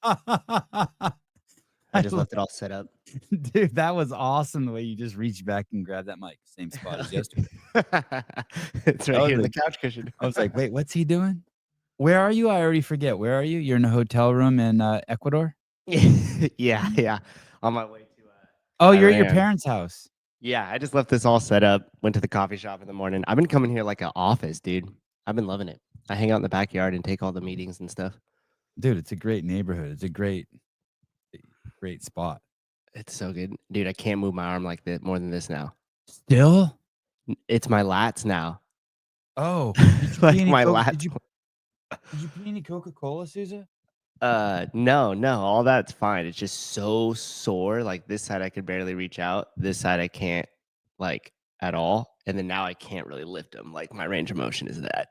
I just left it all set up. Dude, that was awesome the way you just reached back and grabbed that mic. Same spot as yesterday. It's right here in the couch cushion. I was like, wait, what's he doing? Where are you? I already forget. Where are you? You're in a hotel room in Ecuador? Yeah. On my way to Oh, you're at your Iran. parents' house. Yeah, I just left this all set up. Went to the coffee shop in the morning. I've been coming here like an office, dude. I've been loving it. I hang out in the backyard and take all the meetings and stuff. Dude, it's a great neighborhood. It's a great spot. It's so good. Dude, I can't move my arm like that more than this now. Still? It's my lats now. Oh, like my lats. Did you pee any Coca-Cola, Sousa? No, all that's fine. It's just so sore. Like this side I could barely reach out. This side I can't like at all. And then now I can't really lift them. Like my range of motion is that.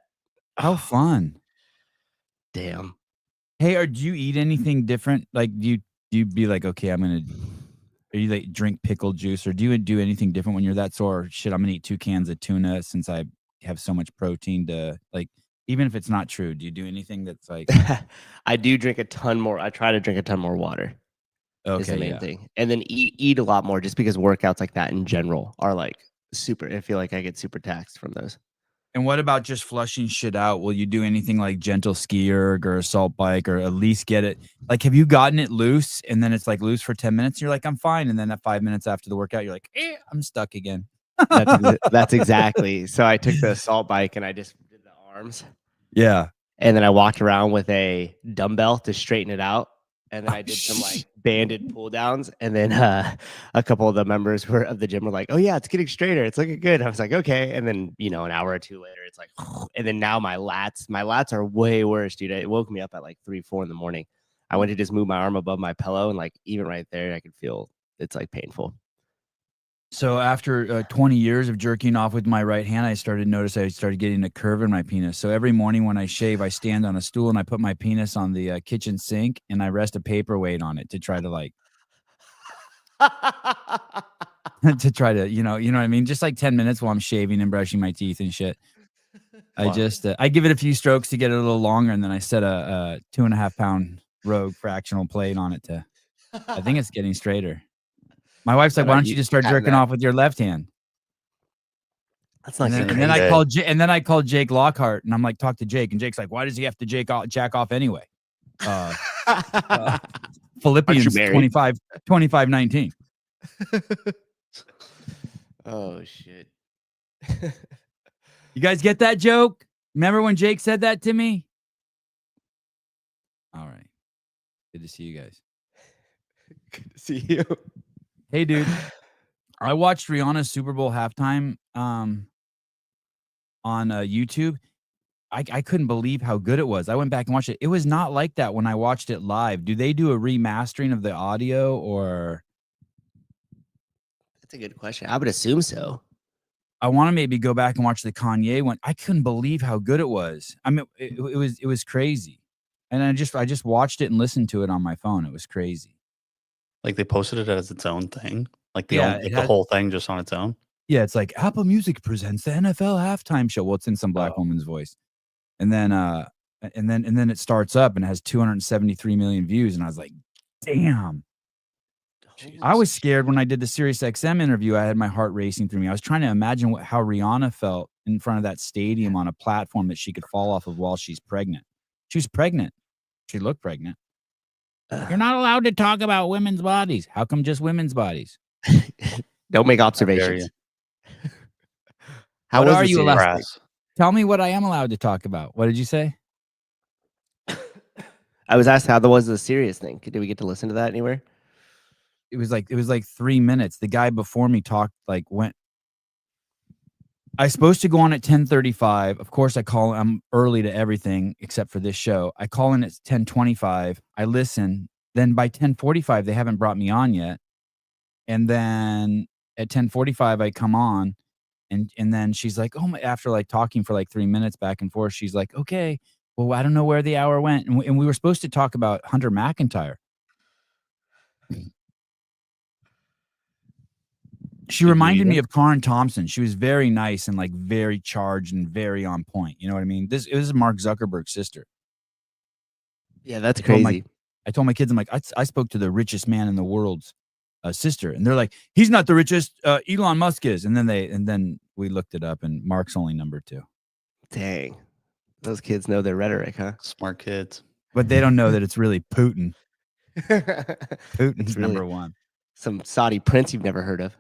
How fun. Damn. Hey, do you eat anything different? Like do you be like, okay, or you like drink pickle juice, or do you do anything different when you're that sore? Shit, I'm gonna eat 2 cans of tuna since I have so much protein to like, even if it's not true, do you do anything that's like I do drink a ton more. I try to drink a ton more water. Okay, is the main thing. And then eat a lot more just because workouts like that in general are like super. I feel like I get super taxed from those. And what about just flushing shit out? Will you do anything like gentle ski erg or assault bike, or at least get it? Like, have you gotten it loose and then it's like loose for 10 minutes? And you're like, I'm fine. And then at 5 minutes after the workout, you're like, I'm stuck again. That's exactly. So I took the assault bike and I just did the arms. Yeah. And then I walked around with a dumbbell to straighten it out. And then I did some like banded pull downs. And then a couple of the members of the gym were like, oh yeah, it's getting straighter. It's looking good. I was like, okay. And then, an hour or two later, it's like, and then now my lats are way worse, dude. It woke me up at like 3-4 in the morning. I went to just move my arm above my pillow. And like, even right there, I could feel it's like painful. So after 20 years of jerking off with my right hand, I started getting a curve in my penis. So every morning when I shave, I stand on a stool and I put my penis on the kitchen sink and I rest a paperweight on it to try to like, to try to, you know what I mean? Just like 10 minutes while I'm shaving and brushing my teeth and shit. I just, I give it a few strokes to get it a little longer. And then I set a 2.5 pound Rogue fractional plate on it I think it's getting straighter. My wife's like, why don't you just start jerking off with your left hand? That's not and then I called Jake Lockhart and I'm like, talk to Jake. And Jake's like, why does he have to jack off anyway? Philippians 25:19. Oh shit. You guys get that joke? Remember when Jake said that to me? All right. Good to see you guys. Good to see you. Hey, dude. I watched Rihanna's Super Bowl halftime on YouTube. I couldn't believe how good it was. I went back and watched it. It was not like that when I watched it live. Do they do a remastering of the audio or? That's a good question. I would assume so. I want to maybe go back and watch the Kanye one. I couldn't believe how good it was. I mean, it was crazy. And I just watched it and listened to it on my phone. It was crazy. Like they posted it as its own thing. Like the whole thing just on its own. Yeah, it's like Apple Music presents the NFL halftime show. Well, it's in some black woman's voice. And then it starts up and it has 273 million views. And I was like, damn. Jesus. I was scared when I did the SiriusXM interview. I had my heart racing through me. I was trying to imagine how Rihanna felt in front of that stadium on a platform that she could fall off of while she's pregnant. She was pregnant. She looked pregnant. You're not allowed to talk about women's bodies. How come just women's bodies? Don't make observations. How are you allowed? Tell me what I am allowed to talk about. What did you say? I was asked how was the serious thing. Did we get to listen to that anywhere? It was like 3 minutes. The guy before me talked went. I was supposed to go on at 10:35. Of course, I'm early to everything except for this show. I call in at 10:25. I listen. Then by 10:45, they haven't brought me on yet. And then at 10:45, I come on, and then she's like, "Oh my!" After like talking for like 3 minutes back and forth, she's like, "Okay, well, I don't know where the hour went." And we were supposed to talk about Hunter McIntyre. She reminded me of Karen Thompson. She was very nice and like very charged and very on point. You know what I mean? This is Mark Zuckerberg's sister. Yeah, that's crazy. I told my kids, I'm like, I spoke to the richest man in the world's sister, and they're like, he's not the richest. Elon Musk is, and then we looked it up, and Mark's only number 2. Dang, those kids know their rhetoric, huh? Smart kids. But they don't know that it's really Putin. It's Putin's really number 1. some Saudi prince you've never heard of.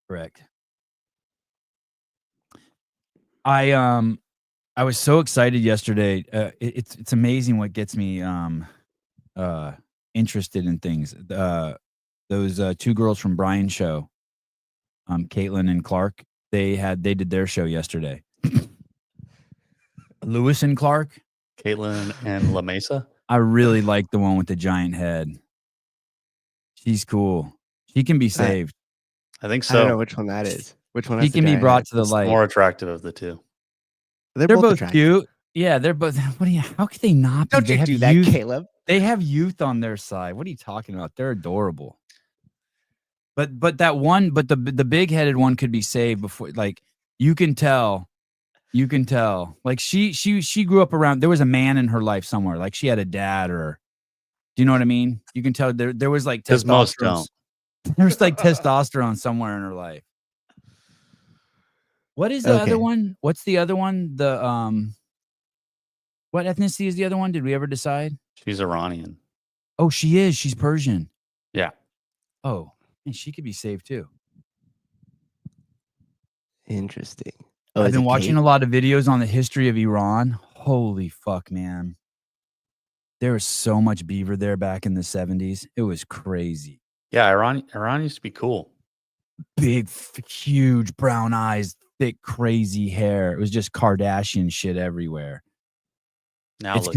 Correct. I was so excited yesterday. It's amazing what gets me interested in things. Those 2 girls from Brian's show, Caitlin and Clark, they did their show yesterday. Lewis and Clark. Caitlin and La Mesa. I really like the one with the giant head. She's cool. She can be saved. I think so. I don't know which one that is. Which one? He can be brought to the light. More attractive of the 2. They're both attractive. cute. Yeah, they're both. How could they not be? Don't you do that, Caleb? They have youth on their side. What are you talking about? They're adorable. But that one, the big headed one could be saved before. Like you can tell. Like she grew up around. There was a man in her life somewhere. Like she had a dad, or do you know what I mean? You can tell there was like testosterone. Most don't. There was like testosterone somewhere in her life. What is the other one? What's the other one? What ethnicity is the other one? Did we ever decide? She's Iranian. Oh, she is. She's Persian. Yeah. Oh, and she could be saved too. Interesting. I've been watching a lot of videos on the history of Iran. Holy fuck, man. There was so much beaver there back in the 70s. It was crazy. Yeah, Iran used to be cool. Big, huge brown eyes, thick, crazy hair. It was just Kardashian shit everywhere. Now it's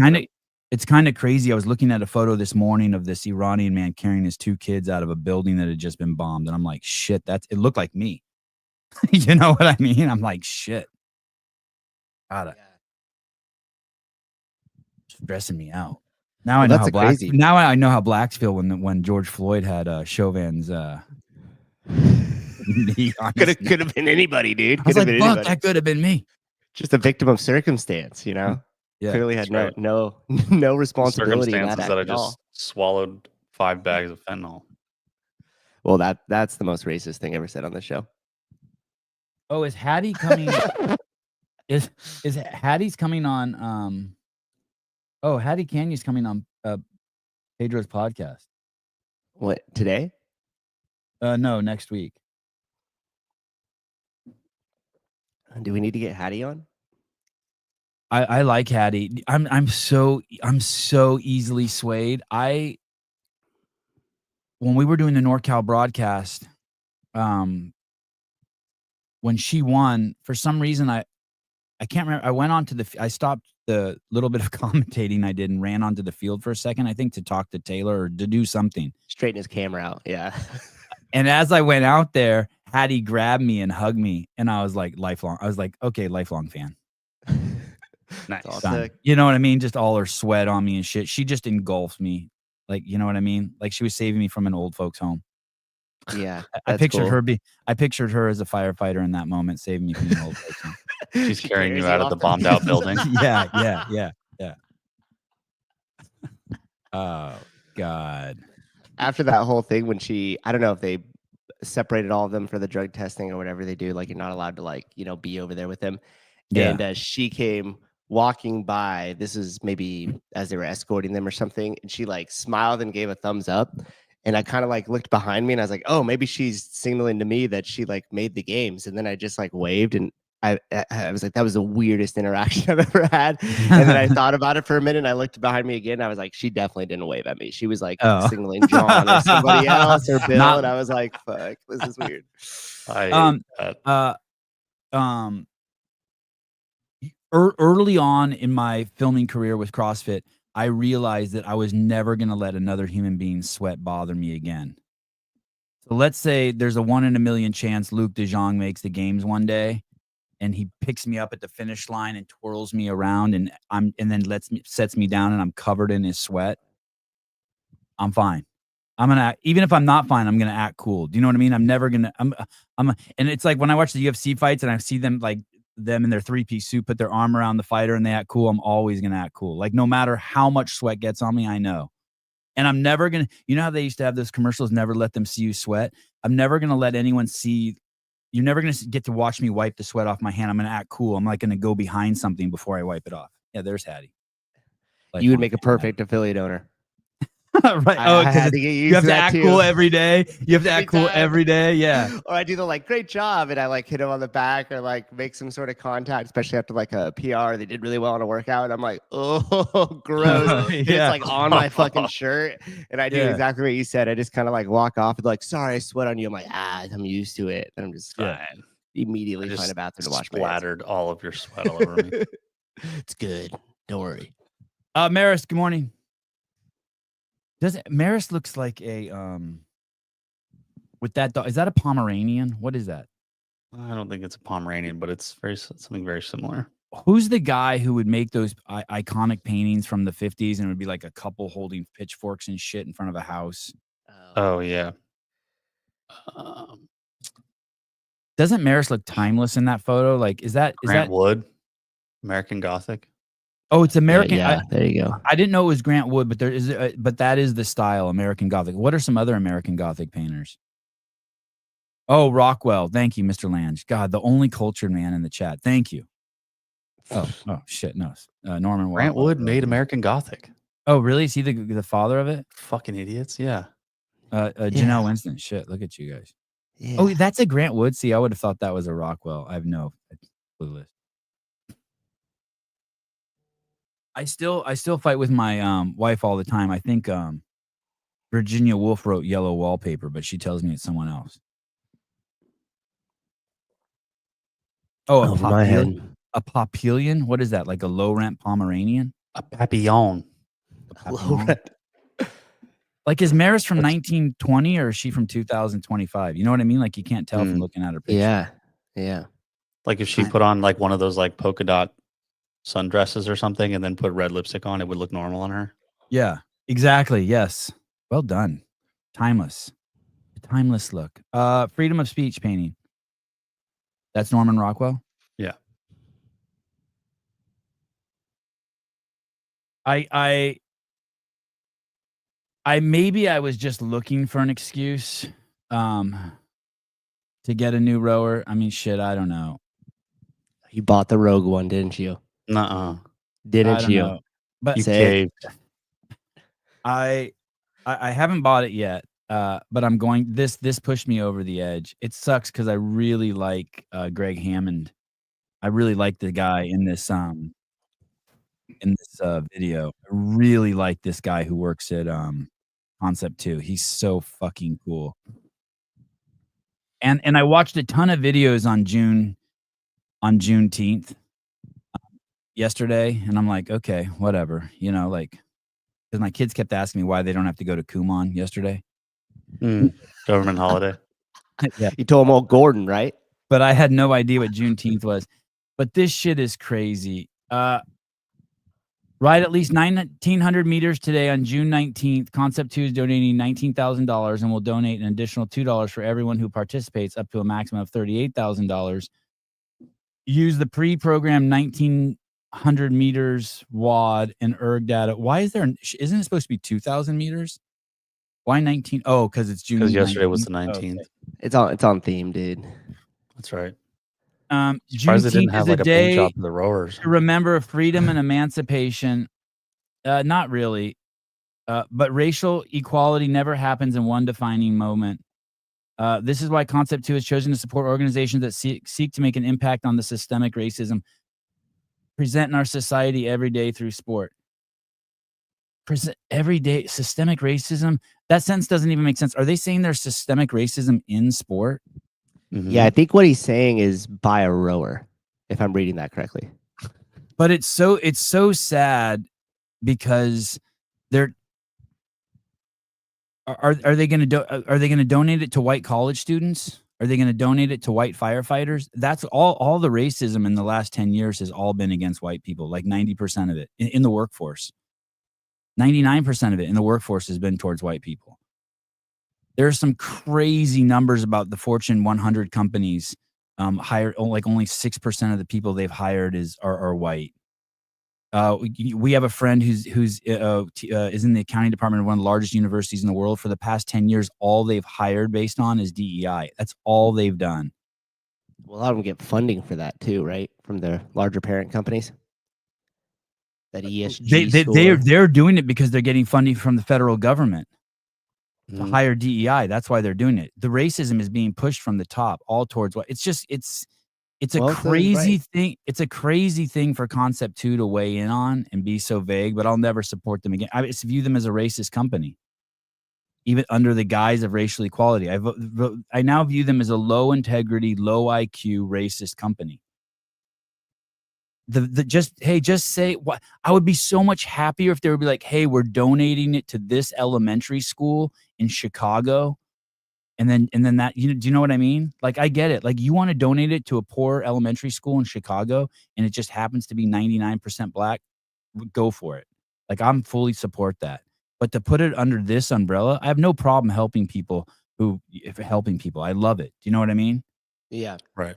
kind of crazy. I was looking at a photo this morning of this Iranian man carrying his 2 kids out of a building that had just been bombed. And I'm like, shit, it looked like me. You know what I mean? I'm like, shit. It's stressing me out. Now I know how crazy. Now I know how blacks feel when George Floyd had Chauvin's knee on could have been anybody, dude. I was like, fuck, that could have been me. Just a victim of circumstance, you know? Yeah, clearly had no responsibility in that I just swallowed 5 bags of fentanyl. Well, that's the most racist thing ever said on this show. Oh, is Hattie coming? is Hattie's coming on? Hattie Canyo's coming on Pedro's podcast. What, today? No, next week. Do we need to get Hattie on? I like Hattie. I'm so easily swayed. When we were doing the NorCal broadcast, when she won, for some reason I can't remember. I went on to I stopped the little bit of commentating I did and ran onto the field for a second, I think, to talk to Taylor or to do something. Straighten his camera out. Yeah. And as I went out there, Hattie grabbed me and hugged me, and I was like, lifelong. I was like, okay, lifelong fan. Nice. You know what I mean? Just all her sweat on me and shit. She just engulfed me. Like, you know what I mean? Like she was saving me from an old folks home. Yeah. I pictured her as a firefighter in that moment, saving me from an old folks home. She's carrying you out of the bombed out building. Yeah. Oh God. After that whole thing, when I don't know if they separated all of them for the drug testing or whatever they do, like you're not allowed to be over there with them. Yeah. And she came walking by, this is maybe as they were escorting them or something, and she smiled and gave a thumbs up. And I kind of looked behind me and I was like, oh, maybe she's signaling to me that she made the games. And then I just waved, and I was like, that was the weirdest interaction I've ever had. And then I thought about it for a minute and I looked behind me again. And I was like, she definitely didn't wave at me. She was signaling John or somebody else or Bill. And I was like, fuck, this is weird. Early on in my filming career with CrossFit, I realized that I was never going to let another human being's sweat bother me again. So let's say there's a 1 in a million chance Luke DeJong makes the games one day, and he picks me up at the finish line and twirls me around, and then sets me down, and I'm covered in his sweat. I'm fine. I'm gonna even if I'm not fine, I'm gonna act cool. Do you know what I mean? I'm never gonna. And it's like when I watch the UFC fights and I see them them in their 3-piece suit, put their arm around the fighter, and they act cool, I'm always gonna act cool. Like, no matter how much sweat gets on me, I know. And I'm never gonna, you know how they used to have those commercials, never let them see you sweat? I'm never gonna let anyone see, you're never gonna get to watch me wipe the sweat off my hand. I'm gonna act cool. I'm like gonna go behind something before I wipe it off. Yeah, there's Hattie. You would make a perfect affiliate owner. Right. Oh, because you have to act cool every day. You have to act cool every day. Yeah. Or I do the like, great job. And I like hit him on the back or like make some sort of contact, especially after like a PR. They did really well on a workout. I'm like, oh, gross. It's like on my fucking shirt. And I do exactly what you said. I just kind of like walk off and like, sorry, I sweat on you. I'm like, I'm used to it. And I'm just fine. Immediately find a bathroom to wash my hands. Splattered all of your sweat all over me. It's good. Don't worry. Maris, good morning. Maris looks like a with that dog. Is that a Pomeranian? What is that? I don't think it's a Pomeranian, but it's something very similar. Who's the guy who would make those iconic paintings from the 50s and it would be like a couple holding pitchforks and shit in front of a house? Oh yeah. Doesn't Maris look timeless in that photo? Like, is that Grant Wood, American Gothic? Oh, it's American. Yeah, there you go. I didn't know it was Grant Wood, but but that is the style, American Gothic. What are some other American Gothic painters? Oh, Rockwell. Thank you, Mr. Lange. God, the only cultured man in the chat. Thank you. Oh shit, no. Norman Grant Wood made American Gothic. Oh, really? Is he the father of it? Fucking idiots. Yeah. Janelle Winston. Shit, look at you guys. Yeah. Oh, that's a Grant Wood. See, I would have thought that was a Rockwell. I have no clueless. I still fight with my wife all the time. I think Virginia Woolf wrote Yellow Wallpaper, but she tells me it's someone else. Oh, a Papillion? What is that? Like a low rent Pomeranian? A Papillon. Low rent. Like, is Maris from 1920 or is she from 2025? You know what I mean? Like, you can't tell from looking at her picture. Yeah. Like if she put on like one of those like polka dot sundresses or something and then put red lipstick on, it would look normal on her. Yeah, exactly. Yes. Well done. Timeless. A timeless look. Freedom of speech painting. That's Norman Rockwell? Yeah. I maybe I was just looking for an excuse to get a new rower. I mean, shit, I don't know. You bought the Rogue one, didn't you? Nuh-uh. Didn't you? Know. But you caved. I haven't bought it yet. But I'm going. This pushed me over the edge. It sucks because I really like Greg Hammond. I really like the guy in this video. I really like this guy who works at Concept 2. He's so fucking cool. And I watched a ton of videos on Juneteenth yesterday, and I'm like, okay, whatever, you know, like, because my kids kept asking me why they don't have to go to Kumon yesterday. Government holiday. Yeah. You told them all Gordon, right? But I had no idea what Juneteenth was. But this shit is crazy. Ride at least 1,900 meters today on June 19th. Concept 2 is donating $19,000 and will donate an additional $2 for everyone who participates, up to a maximum of $38,000. Use the pre-programmed 1,900 meters WOD and erg data. Why is there? Isn't it supposed to be 2,000 meters? Why 19? Oh, because it's June. Because yesterday was the 19th. Okay. It's on theme, dude. That's right. Juneteenth didn't have is like a day paint job for the rowers. to remember freedom and emancipation. Not really, but racial equality never happens in one defining moment. This is why Concept 2 has chosen to support organizations that seek to make an impact on the systemic racism present in our society every day through sport. Every day, systemic racism. That sentence doesn't even make sense. Are they saying there's systemic racism in sport? Mm-hmm. Yeah, I think what he's saying is by a rower, if I'm reading that correctly. But it's so sad because they're are they going to donate it to white college students? Are they going to donate it to white firefighters? That's all the racism in the last 10 years has all been against white people, like 90% of it in the workforce. 99% of it in the workforce has been towards white people. There are some crazy numbers about the Fortune 100 companies hired like only 6% of the people they've hired are white. We have a friend who's is in the accounting department of one of the largest universities in the world. For the past 10 years, all they've hired based on is DEI. That's all they've done. Well, a lot of them get funding for that too, right? From their larger parent companies. That ESG They're doing it because they're getting funding from the federal government to Mhm. hire DEI. That's why they're doing it. The racism is being pushed from the top all towards what it's just it's a Well, so crazy right. thing. It's a crazy thing for Concept 2 to weigh in on and be so vague, but I'll never support them again. I just view them as a racist company, even under the guise of racial equality. I now view them as a low integrity, low IQ, racist company. Just say what I would be so much happier if they would be like, hey, we're donating it to this elementary school in Chicago. And then that, do you know what I mean? Like, I get it. Like, you want to donate it to a poor elementary school in Chicago and it just happens to be 99% black, go for it. Like, I'm fully support that. But to put it under this umbrella, I have no problem helping people. I love it. Do you know what I mean? Yeah. Right.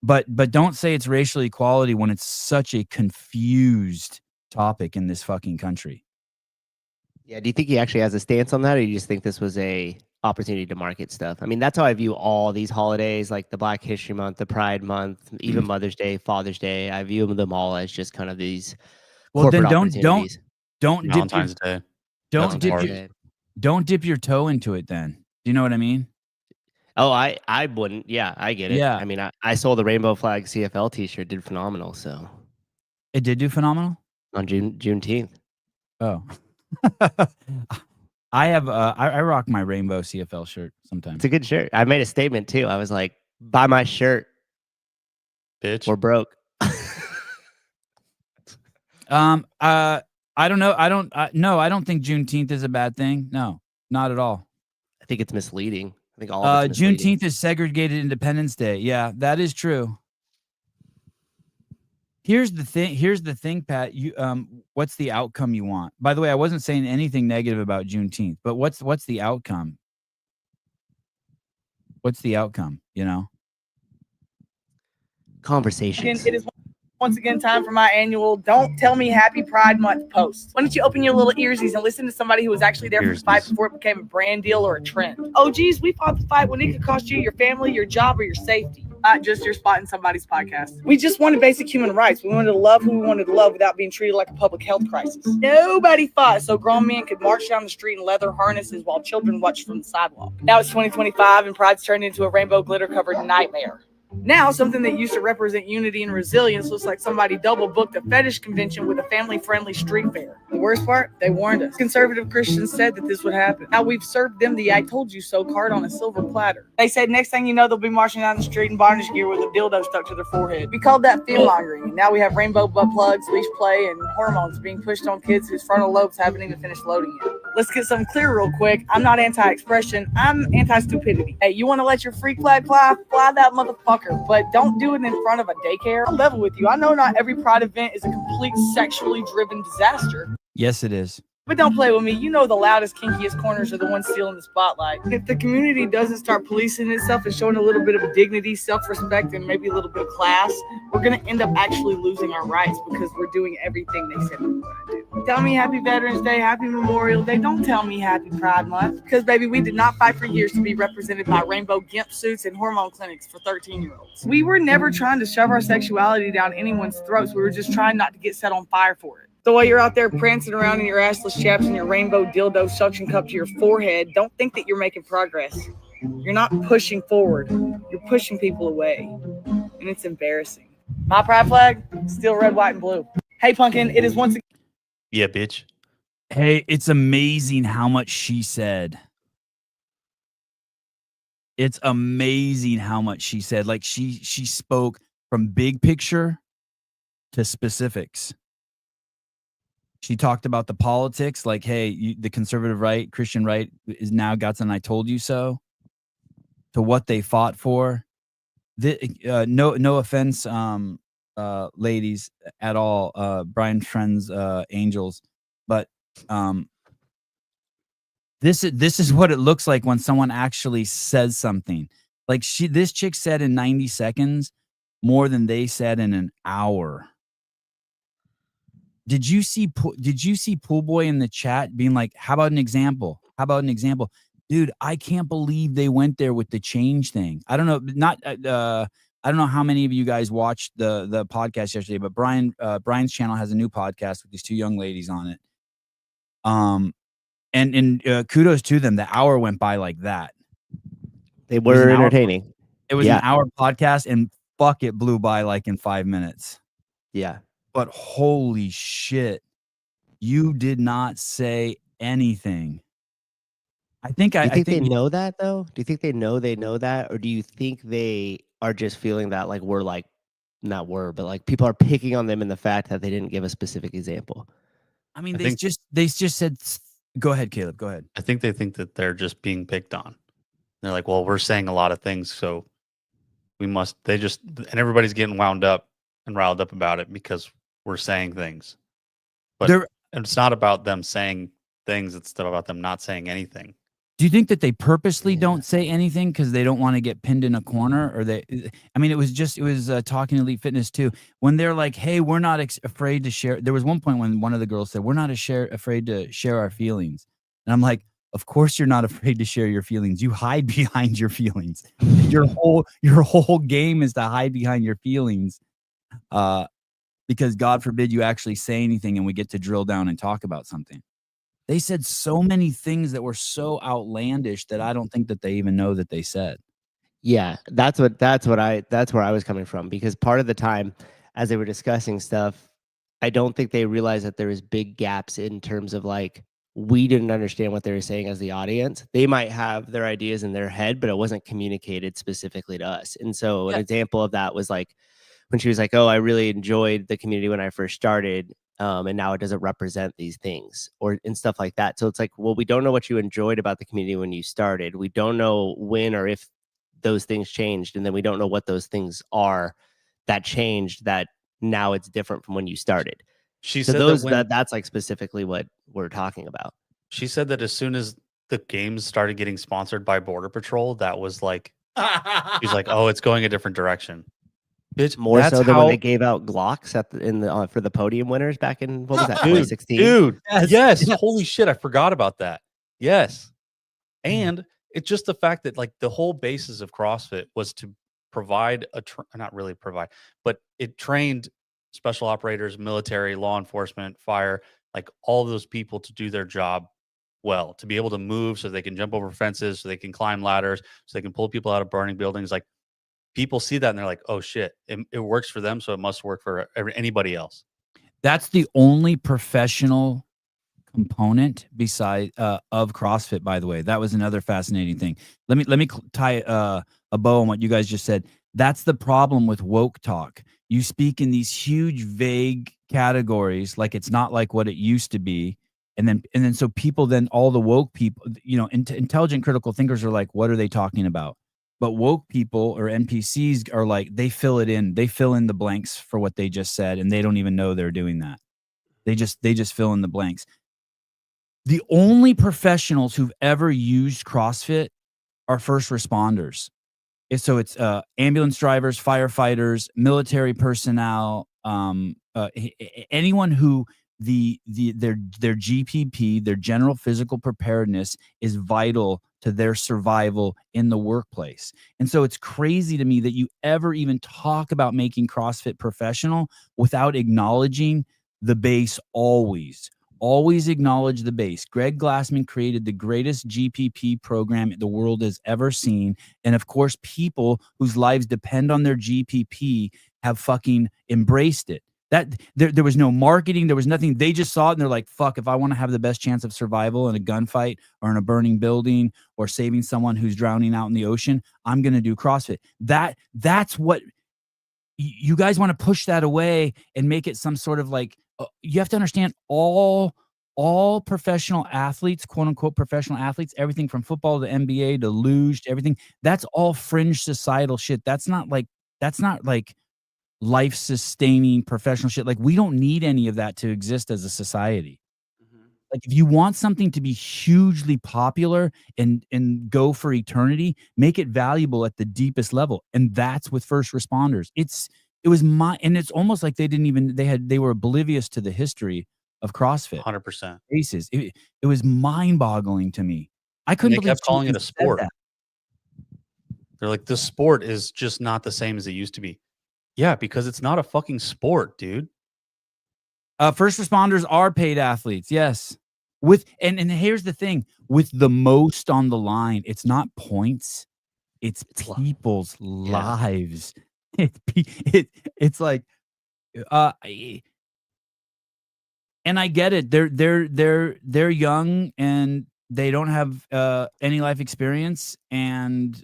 But don't say it's racial equality when it's such a confused topic in this fucking country. Yeah. Do you think he actually has a stance on that, or you just think this was a opportunity to market stuff? I mean, that's how I view all these holidays, like the Black History Month, the Pride Month, even Mother's Day, Father's Day. I view them all as just kind of these corporate opportunities. Don't Valentine's Day. don't dip March. your don't dip your toe into it then. Do you know what I mean? Oh, I wouldn't. Yeah, I get it. Yeah. I mean, I sold the Rainbow Flag CFL T-shirt, did phenomenal. So It did do phenomenal? on Juneteenth. Oh. I have I rock my rainbow CFL shirt sometimes. It's a good shirt. I made a statement too. I was like, buy my shirt, Bitch. we're broke. I don't know. No, I don't think Juneteenth is a bad thing. No, not at all. I think it's misleading. I think all of it's misleading. Juneteenth is segregated Independence Day. Yeah, that is true. Here's the thing, Pat. You what's the outcome you want? By the way, I wasn't saying anything negative about Juneteenth, but what's the outcome? What's the outcome, you know? Conversations. It is once again time for my annual Don't Tell Me Happy Pride Month post. Why don't you open your little earsies and listen to somebody who was actually there for the fight before it became a brand deal or a trend. Oh, geez, we fought the fight when it could cost you your family, your job, or your safety. Not just your spot in somebody's podcast. We just wanted basic human rights. We wanted to love who we wanted to love without being treated like a public health crisis. Nobody fought so grown men could march down the street in leather harnesses while children watched from the sidewalk. Now it's 2025 and Pride's turned into a rainbow glitter-covered nightmare. Now, something that used to represent unity and resilience looks like somebody double booked a fetish convention with a family-friendly street fair. The worst part? They warned us. Conservative Christians said that this would happen. Now we've served them the I told you so card on a silver platter. They said next thing you know, they'll be marching down the street in bondage gear with a dildo stuck to their forehead. We called that fear-mongering. And now we have rainbow butt plugs, leash play, and hormones being pushed on kids whose frontal lobes haven't even finished loading yet. Let's get something clear real quick. I'm not anti-expression. I'm anti-stupidity. Hey, you want to let your freak flag fly? Fly that motherfucker. But don't do it in front of a daycare. I'll level with you. I know not every Pride event is a complete sexually driven disaster. Yes, it is. But don't play with me. You know the loudest, kinkiest corners are the ones stealing the spotlight. If the community doesn't start policing itself and showing a little bit of dignity, self-respect, and maybe a little bit of class, we're going to end up actually losing our rights because we're doing everything they said we were going to do. Tell me Happy Veterans Day, Happy Memorial Day. Don't tell me Happy Pride Month. Because, baby, we did not fight for years to be represented by rainbow gimp suits and hormone clinics for 13-year-olds. We were never trying to shove our sexuality down anyone's throats. We were just trying not to get set on fire for it. So while you're out there prancing around in your assless chaps and your rainbow dildo suction cup to your forehead, don't think that you're making progress. You're not pushing forward. You're pushing people away. And it's embarrassing. My pride flag, still red, white, and blue. Hey, Pumpkin, it is once again. Yeah, bitch. Hey, it's amazing how much she said. It's amazing how much she said. Like she spoke from big picture to specifics. She talked about the politics, like, hey, the conservative right, Christian right is now got an I told you so, to what they fought for. No offense, ladies at all, Brian's friends, angels, but this is what it looks like when someone actually says something. Like this chick said in 90 seconds more than they said in an hour. Did you see Pool Boy in the chat being like, how about an example? How about an example? Dude, I can't believe they went there with the change thing. I don't know, I don't know how many of you guys watched the podcast yesterday, but Brian's channel has a new podcast with these two young ladies on it. And kudos to them. The hour went by like that. They were entertaining. It was an hour podcast, and fuck, it blew by like in 5 minutes. Yeah. But holy shit, you did not say anything. I think they know that though? Do you think they know that? Or do you think they are just feeling that like we're like, not we're, but like people are picking on them in the fact that they didn't give a specific example? I mean, they just said, go ahead, Caleb, go ahead. I think they think that they're just being picked on. They're like, well, we're saying a lot of things, so and everybody's getting wound up and riled up about it because we're saying things. But it's not about them saying things, it's about them not saying anything. Do you think that they purposely don't say anything because they don't want to get pinned in a corner? Or it was Talking Elite Fitness too. When they're like, hey, we're not afraid to share. There was one point when one of the girls said, we're not afraid to share our feelings. And I'm like, of course you're not afraid to share your feelings. You hide behind your feelings. Your whole game is to hide behind your feelings. Because God forbid you actually say anything and we get to drill down and talk about something. They said so many things that were so outlandish that I don't think that they even know that they said. Yeah, that's where I was coming from, because part of the time as they were discussing stuff, I don't think they realized that there was big gaps in terms of like, we didn't understand what they were saying as the audience. They might have their ideas in their head, but it wasn't communicated specifically to us. And so an example of that was like, when she was like, oh, I really enjoyed the community when I first started, and now it doesn't represent these things and stuff like that. So it's like, well, we don't know what you enjoyed about the community when you started. We don't know when or if those things changed. And then we don't know what those things are that changed that now it's different from when you started. She so said that's like specifically what we're talking about. She said that as soon as the games started getting sponsored by Border Patrol, that was like, she's like, oh, it's going a different direction. Bitch, more so than when they gave out Glocks for the podium winners back in, what was that, 2016? Dude, yes. Holy shit, I forgot about that. Yes. And it's just the fact that like the whole basis of CrossFit was to provide not really provide, but it trained special operators, military, law enforcement, fire, like all of those people to do their job well, to be able to move so they can jump over fences, so they can climb ladders, so they can pull people out of burning buildings. Like, people see that and they're like, oh shit, it works for them, so it must work for anybody else. That's the only professional component beside of CrossFit, by the way. That was another fascinating thing. Let me tie a bow on what you guys just said. That's the problem with woke talk. You speak in these huge, vague categories, like it's not like what it used to be. And then so people, then all the woke people, intelligent critical thinkers are like, what are they talking about? But woke people or NPCs are like, they fill in the blanks for what they just said, and they don't even know they're doing that. They just fill in the blanks. The only professionals who've ever used CrossFit are first responders. So it's ambulance drivers, firefighters, military personnel, anyone who their GPP, their general physical preparedness, is vital to their survival in the workplace. And so it's crazy to me that you ever even talk about making CrossFit professional without acknowledging the base. Always acknowledge the base. Greg Glassman created the greatest GPP program the world has ever seen. And of course, people whose lives depend on their GPP have fucking embraced it. That there was no marketing, there was nothing. They just saw it and they're like, fuck, if I want to have the best chance of survival in a gunfight or in a burning building or saving someone who's drowning out in the ocean, I'm going to do CrossFit. That's what you guys want to push that away and make it some sort of like, you have to understand all professional athletes, quote unquote professional athletes, everything from football to NBA to luge to everything, that's all fringe societal shit. That's not like life-sustaining professional shit. Like, we don't need any of that to exist as a society. Like if you want something to be hugely popular and go for eternity, make it valuable at the deepest level. And that's with first responders. And it's almost like they were oblivious to the history of CrossFit 100%. races. It was mind-boggling to me. I And couldn't they believe kept calling it a said sport. that. They're like, the sport is just not the same as it used to be. Yeah, because it's not a fucking sport, dude. First responders are paid athletes, yes. And here's the thing, with the most on the line, it's not points, it's people's lives. It's like, and I get it. They're young and they don't have any life experience, and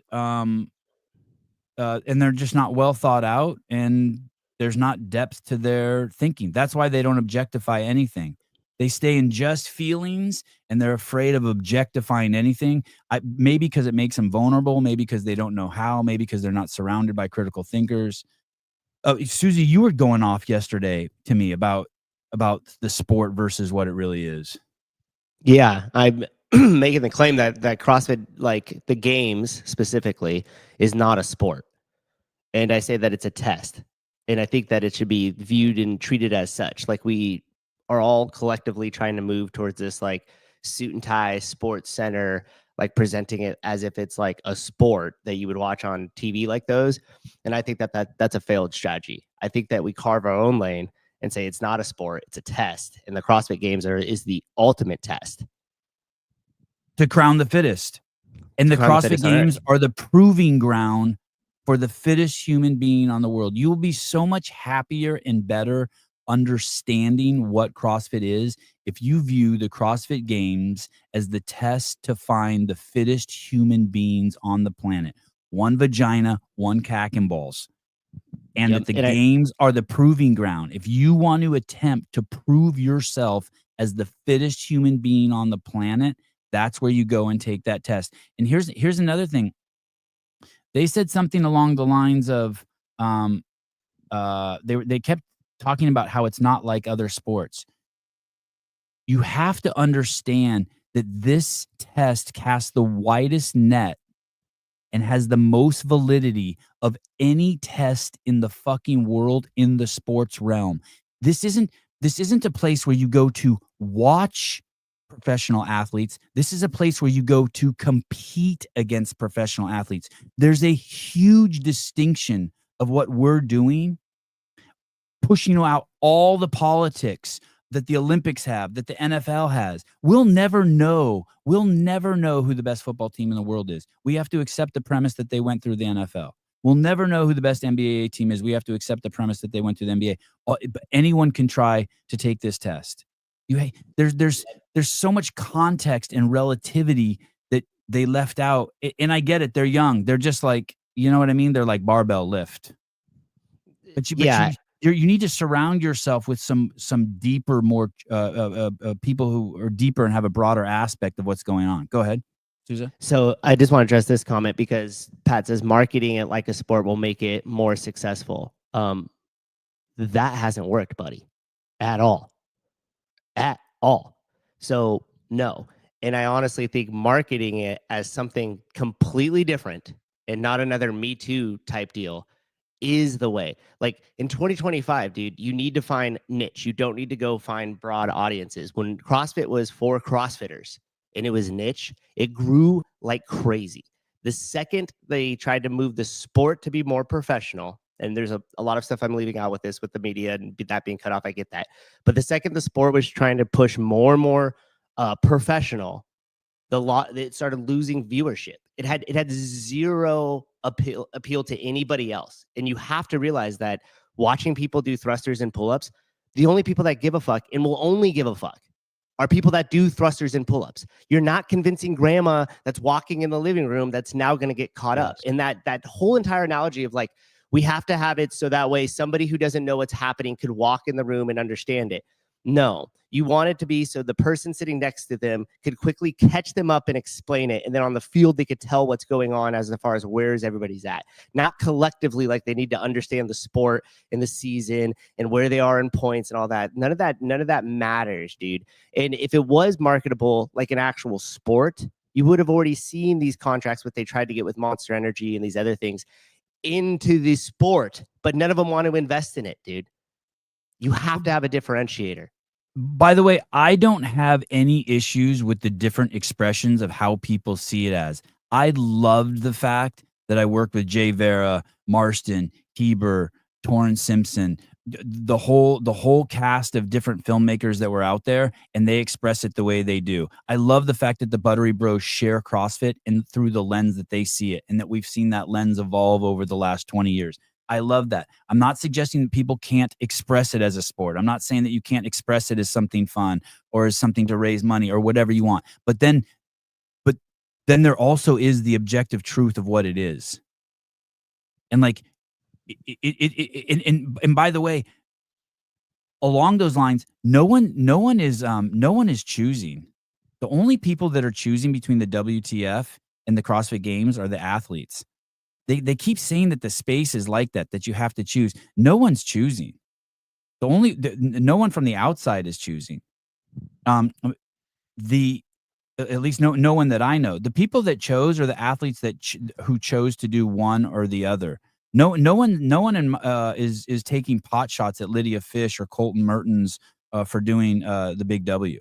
they're just not well thought out, and there's not depth to their thinking. That's why they don't objectify anything. They stay in just feelings, and they're afraid of objectifying anything. Maybe because it makes them vulnerable, maybe because they don't know how, maybe because they're not surrounded by critical thinkers. Susie, you were going off yesterday to me about the sport versus what it really is. Yeah, I'm making the claim that CrossFit, like the games specifically, is not a sport. And I say that it's a test. And I think that it should be viewed and treated as such. Like we are all collectively trying to move towards this like suit and tie sports center, like presenting it as if it's like a sport that you would watch on TV like those. And I think that's a failed strategy. I think that we carve our own lane and say it's not a sport, it's a test. And the CrossFit Games is the ultimate test. To crown the fittest. And the CrossFit Games are the proving ground for the fittest human being on the world. You will be so much happier and better understanding what CrossFit is if you view the CrossFit Games as the test to find the fittest human beings on the planet. One vagina, one cack and balls. And that the games are the proving ground. If you want to attempt to prove yourself as the fittest human being on the planet, that's where you go and take that test. And here's another thing. They said something along the lines of they kept talking about how it's not like other sports. You have to understand that this test casts the widest net and has the most validity of any test in the fucking world in the sports realm. This isn't a place where you go to watch professional athletes. This is a place where you go to compete against professional athletes. There's a huge distinction of what we're doing, pushing out all the politics that the Olympics have, that the NFL has. We'll never know who the best football team in the world is. We have to accept the premise that they went through the NFL. We'll never know who the best NBA team is. We have to accept the premise that they went through the NBA. But anyone can try to take this test. There's so much context and relativity that they left out. And I get it. They're young. They're just like, you know what I mean? They're like barbell lift. But you need to surround yourself with some deeper, more people who are deeper and have a broader aspect of what's going on. Go ahead, Susan. So I just want to address this comment because Pat says marketing it like a sport will make it more successful. That hasn't worked, buddy, at all. So no. And I honestly think marketing it as something completely different and not another Me Too type deal is the way. Like in 2025, dude, you need to find niche. You don't need to go find broad audiences. When CrossFit was for CrossFitters and it was niche, it grew like crazy. The second they tried to move the sport to be more professional, and there's a lot of stuff I'm leaving out with this, with the media and that being cut off, I get that. But the second the sport was trying to push more and more professional, it started losing viewership. It had zero appeal to anybody else. And you have to realize that watching people do thrusters and pull-ups, the only people that give a fuck and will only give a fuck are people that do thrusters and pull-ups. You're not convincing grandma that's walking in the living room that's now going to get caught up. And that whole entire analogy of like, we have to have it so that way somebody who doesn't know what's happening could walk in the room and understand it. No, you want it to be so the person sitting next to them could quickly catch them up and explain it. And then on the field, they could tell what's going on as far as where's everybody's at. Not collectively, like they need to understand the sport and the season and where they are in points and all that. None of that matters, dude. And if it was marketable like an actual sport, you would have already seen these contracts, what they tried to get with Monster Energy and these other things into the sport, but none of them want to invest in it, dude. You have to have a differentiator. By the way, I don't have any issues with the different expressions of how people see it as. I loved the fact that I worked with Jay Vera, Marston, Heber, Torrance Simpson, the whole cast of different filmmakers that were out there, and they express it the way they do. I love the fact that the Buttery Bros share CrossFit and through the lens that they see it, and that we've seen that lens evolve over the last 20 years. I love that. I'm not suggesting that people can't express it as a sport. I'm not saying that you can't express it as something fun or as something to raise money or whatever you want. But then there also is the objective truth of what it is. And like, and by the way, along those lines, no one is choosing. The only people that are choosing between the WTF and the CrossFit Games are the athletes. They keep saying that the space is like that you have to choose. No one's choosing. No one from the outside is choosing. At least no one that I know. The people that chose are the athletes who chose to do one or the other. No one is taking pot shots at Lydia Fish or Colton Mertens for doing the Big W.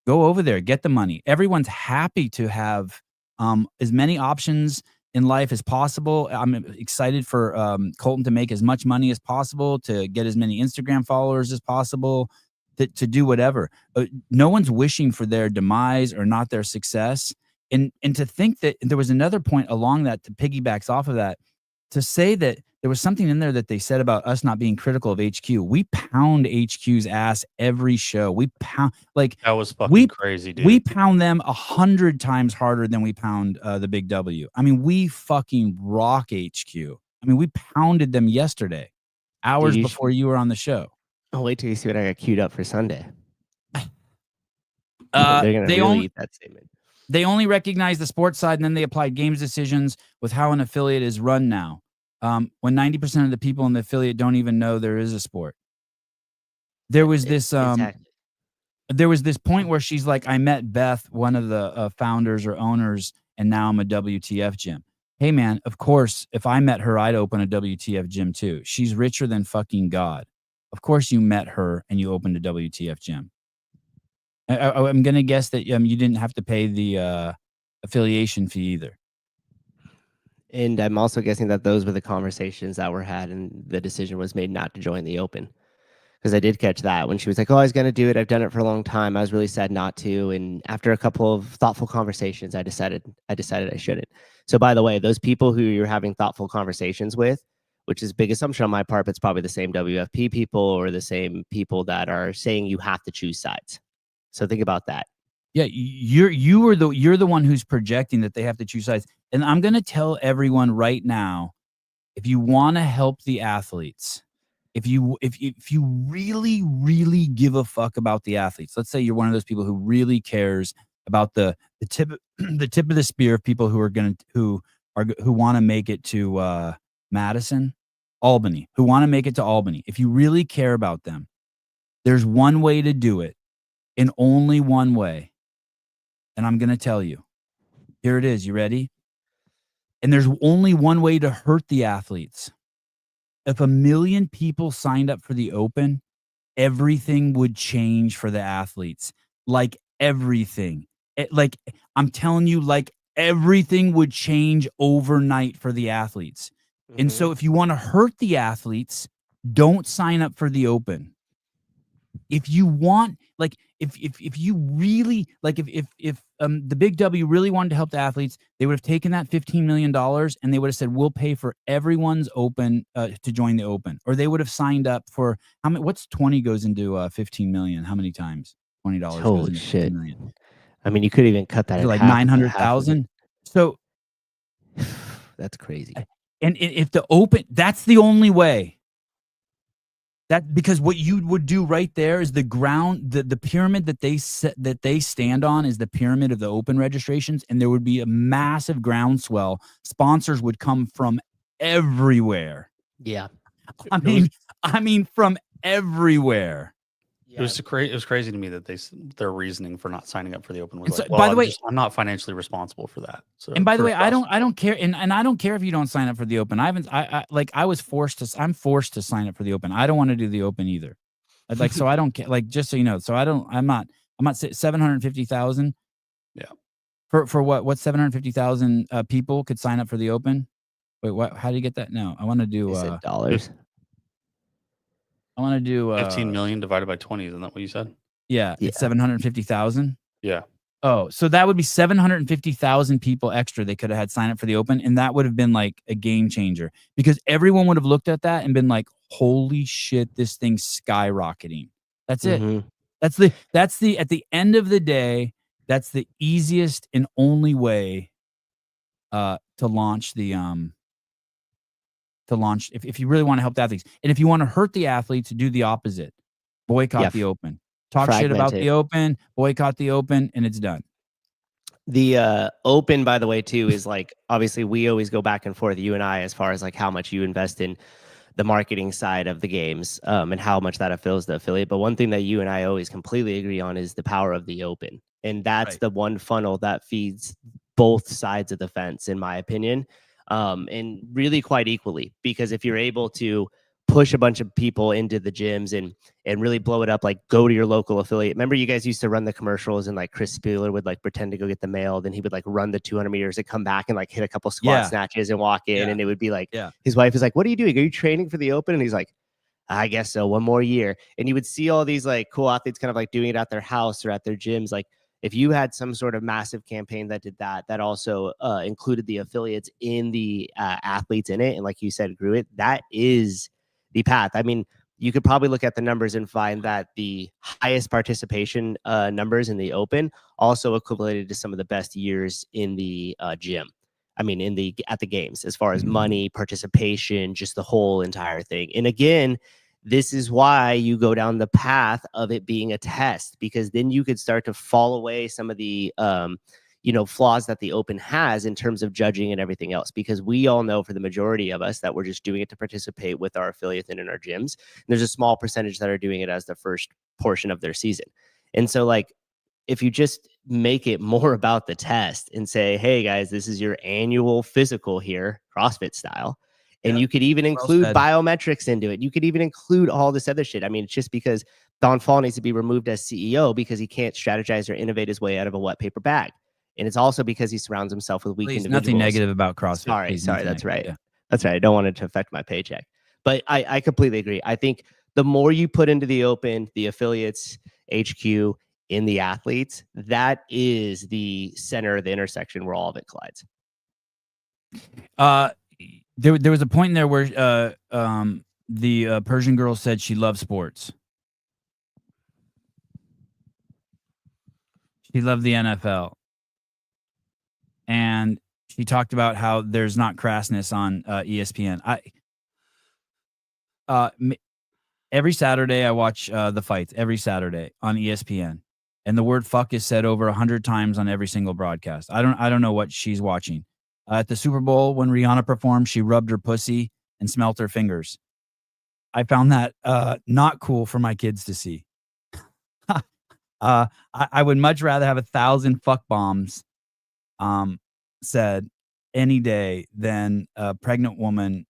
Go over there, get the money. Everyone's happy to have as many options in life as possible. I'm excited for Colton to make as much money as possible, to get as many Instagram followers as possible, to do whatever. No one's wishing for their demise or not their success. And to think that there was another point along that to piggybacks off of that, to say that there was something in there that they said about us not being critical of HQ. We pound HQ's ass every show. We pound, like, that was fucking crazy, dude. We pound them 100 times harder than we pound the Big W. I mean, we fucking rock HQ. I mean, we pounded them yesterday, hours before you were on the show. I'll wait till you see what I got queued up for Sunday. They're gonna really eat that statement. They only recognize the sports side, and then they applied games decisions with how an affiliate is run now. When 90% of the people in the affiliate don't even know there is a sport. There was this there was this point where she's like, I met Beth, one of the founders or owners, and now I'm a WTF gym. Hey man, of course, if I met her, I'd open a WTF gym too. She's richer than fucking God. Of course you met her and you opened a WTF gym. I'm going to guess that you didn't have to pay the affiliation fee either. And I'm also guessing that those were the conversations that were had and the decision was made not to join the Open. Because I did catch that when she was like, oh, I was going to do it. I've done it for a long time. I was really sad not to. And after a couple of thoughtful conversations, I decided I shouldn't. So by the way, those people who you're having thoughtful conversations with, which is a big assumption on my part, but it's probably the same WFP people or the same people that are saying you have to choose sides. So think about that. Yeah, you're the one who's projecting that they have to choose sides. And I'm going to tell everyone right now, if you want to help the athletes, if you really, really give a fuck about the athletes, let's say you're one of those people who really cares about the tip of the spear of people who want to make it to Albany, who want to make it to Albany. If you really care about them, there's one way to do it, and only one way. And I'm going to tell you. Here it is. You ready? And there's only one way to hurt the athletes. If 1 million people signed up for the Open, everything would change for the athletes. Like everything. I'm telling you, like everything would change overnight for the athletes. Mm-hmm. And so if you want to hurt the athletes, don't sign up for the Open. If you want, like, if you really, like, if the Big W really wanted to help the athletes, they would have taken that $15 million and they would have said, we'll pay for everyone's Open to join the Open. Or they would have signed up for how many, what's 20 goes into 15 million? How many times? $20 goes into 15 million. I mean, you could even cut that. Like 900,000. So that's crazy. And if the Open, that's the only way. That because what you would do right there is the ground, the pyramid that they stand on is the pyramid of the open registrations, and there would be a massive groundswell. Sponsors would come from everywhere. Yeah. I mean from everywhere. It was crazy to me that their reasoning for not signing up for the open was So, like, well, by the way, I'm not financially responsible for that. So, and by the way, I CrossFit. don't care, and I don't care if you don't sign up for the open. I'm forced to sign up for the open. I don't want to do the open either. So I don't care. Like, just so you know, so I'm not 750,000. Yeah. For what? What 750,000 people could sign up for the open? Wait, what? How do you get that? No, I want to do dollars. I want to do 15 million divided by 20. Isn't that what you said? Yeah, it's 750,000. Yeah. Oh, so that would be 750,000 people extra they could have had sign up for the open, and that would have been like a game changer because everyone would have looked at that and been like, "Holy shit, this thing's skyrocketing." That's it. Mm-hmm. That's the at the end of the day, that's the easiest and only way to launch the if you really want to help the athletes. And if you want to hurt the athletes, do the opposite. Boycott the open. Talk shit about the open, boycott the open, and it's done. The open, by the way, too, is like, obviously we always go back and forth, you and I, as far as like how much you invest in the marketing side of the games, and how much that fulfills the affiliate. But one thing that you and I always completely agree on is the power of the open. And that's the one funnel that feeds both sides of the fence, in my opinion, and really quite equally. Because if you're able to push a bunch of people into the gyms and really blow it up, like go to your local affiliate. Remember, you guys used to run the commercials, and like Chris Spieler would like pretend to go get the mail, then he would like run the 200 meters and come back and like hit a couple squat snatches and walk in, and it would be like, his wife is like, "What are you doing? Are you training for the open?" And he's like, "I guess so, one more year." And you would see all these like cool athletes kind of like doing it at their house or at their gyms. Like, if you had some sort of massive campaign that did that also included the affiliates in the athletes in it, and like you said, grew it, that is the path. I mean, you could probably look at the numbers and find that the highest participation numbers in the open also equated to some of the best years in the gym. I mean, at the games, as far as money, participation, just the whole entire thing. And again, this is why you go down the path of it being a test, because then you could start to fall away some of the flaws that the open has in terms of judging and everything else, because we all know, for the majority of us, that we're just doing it to participate with our affiliates and in our gyms. And there's a small percentage that are doing it as the first portion of their season. And so, like, if you just make it more about the test and say, "Hey guys, this is your annual physical here, CrossFit style." And you could even include biometrics into it. You could even include all this other shit. I mean, it's just because Don Fall needs to be removed as CEO because he can't strategize or innovate his way out of a wet paper bag. And it's also because he surrounds himself with weak individuals. Nothing negative about CrossFit. Sorry, that's right. Yeah. That's right. I don't want it to affect my paycheck. But I completely agree. I think the more you put into the open, the affiliates, HQ, in the athletes, that is the center, the intersection where all of it collides. There was a point in there where the Persian girl said she loves sports. She loved the NFL. And she talked about how there's not crassness on ESPN. Every Saturday I watch the fights every Saturday on ESPN, and the word "fuck" is said over 100 times on every single broadcast. I don't know what she's watching. At the Super Bowl, when Rihanna performed, she rubbed her pussy and smelt her fingers. I found that not cool for my kids to see. I would much rather have 1,000 fuck bombs said any day than a pregnant woman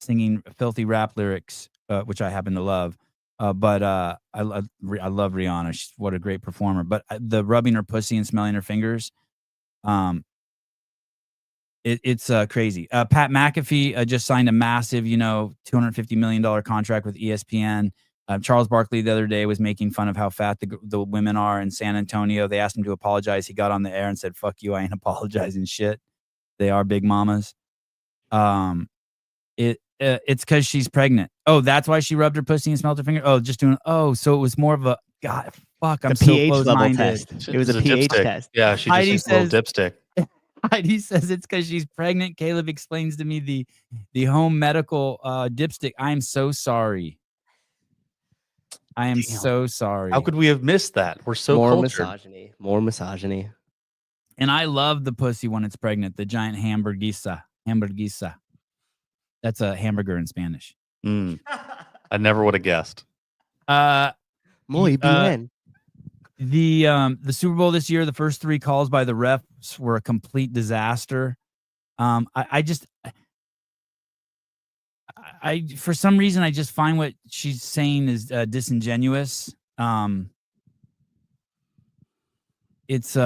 singing filthy rap lyrics, which I happen to love. But I love Rihanna. What a great performer. But the rubbing her pussy and smelling her fingers, it's crazy. Pat McAfee just signed a massive, $250 million contract with ESPN. Charles Barkley the other day was making fun of how fat the women are in San Antonio. They asked him to apologize. He got on the air and said, "Fuck you, I ain't apologizing shit. They are big mamas." It's because she's pregnant. Oh, that's why she rubbed her pussy and smelled her finger. Oh, so it was more of a God. Fuck, I'm so close-minded. Test. It was a pH test. Yeah, she just used a little dipstick. Heidi says it's because she's pregnant. Caleb explains to me the home medical dipstick. I'm so sorry. I am Damn. so sorry. How could we have missed that? We're so More cultured. misogyny. More misogyny. And I love the pussy when it's pregnant. The giant hamburguesa. Hamburguesa. That's a hamburger in Spanish. I never would have guessed. Muy bien. The Super Bowl this year, the first 3 calls by the refs were a complete disaster. I for some reason I just find what she's saying is disingenuous. It's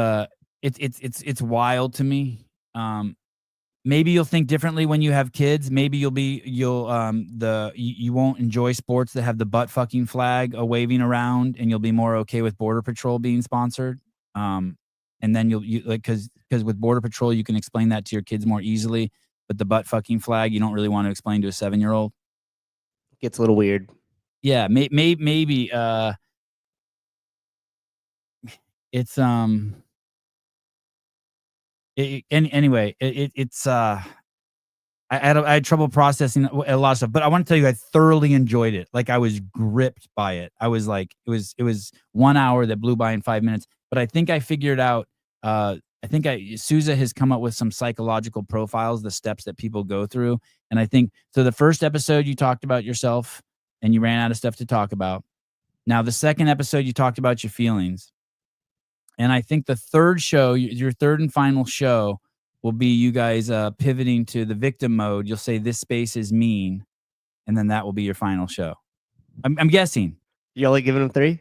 wild to me. Maybe you'll think differently when you have kids. Maybe you won't enjoy sports that have the butt fucking flag waving around, and you'll be more okay with Border Patrol being sponsored. And then you like because with Border Patrol you can explain that to your kids more easily, but the butt fucking flag you don't really want to explain to a 7-year-old. Gets a little weird. Yeah, maybe it's anyway, it's I had trouble processing a lot of stuff, but I want to tell you I thoroughly enjoyed it. Like I was gripped by it. I was like it was 1 hour that blew by in 5 minutes, but I think I figured out Sousa has come up with some psychological profiles, the steps that people go through. And I think so the first episode you talked about yourself and you ran out of stuff to talk about. Now the second episode you talked about your feelings. And I think the third show, your third and final show, will be you guys pivoting to the victim mode. You'll say this space is mean, and then that will be your final show. I'm guessing. You only giving him 3?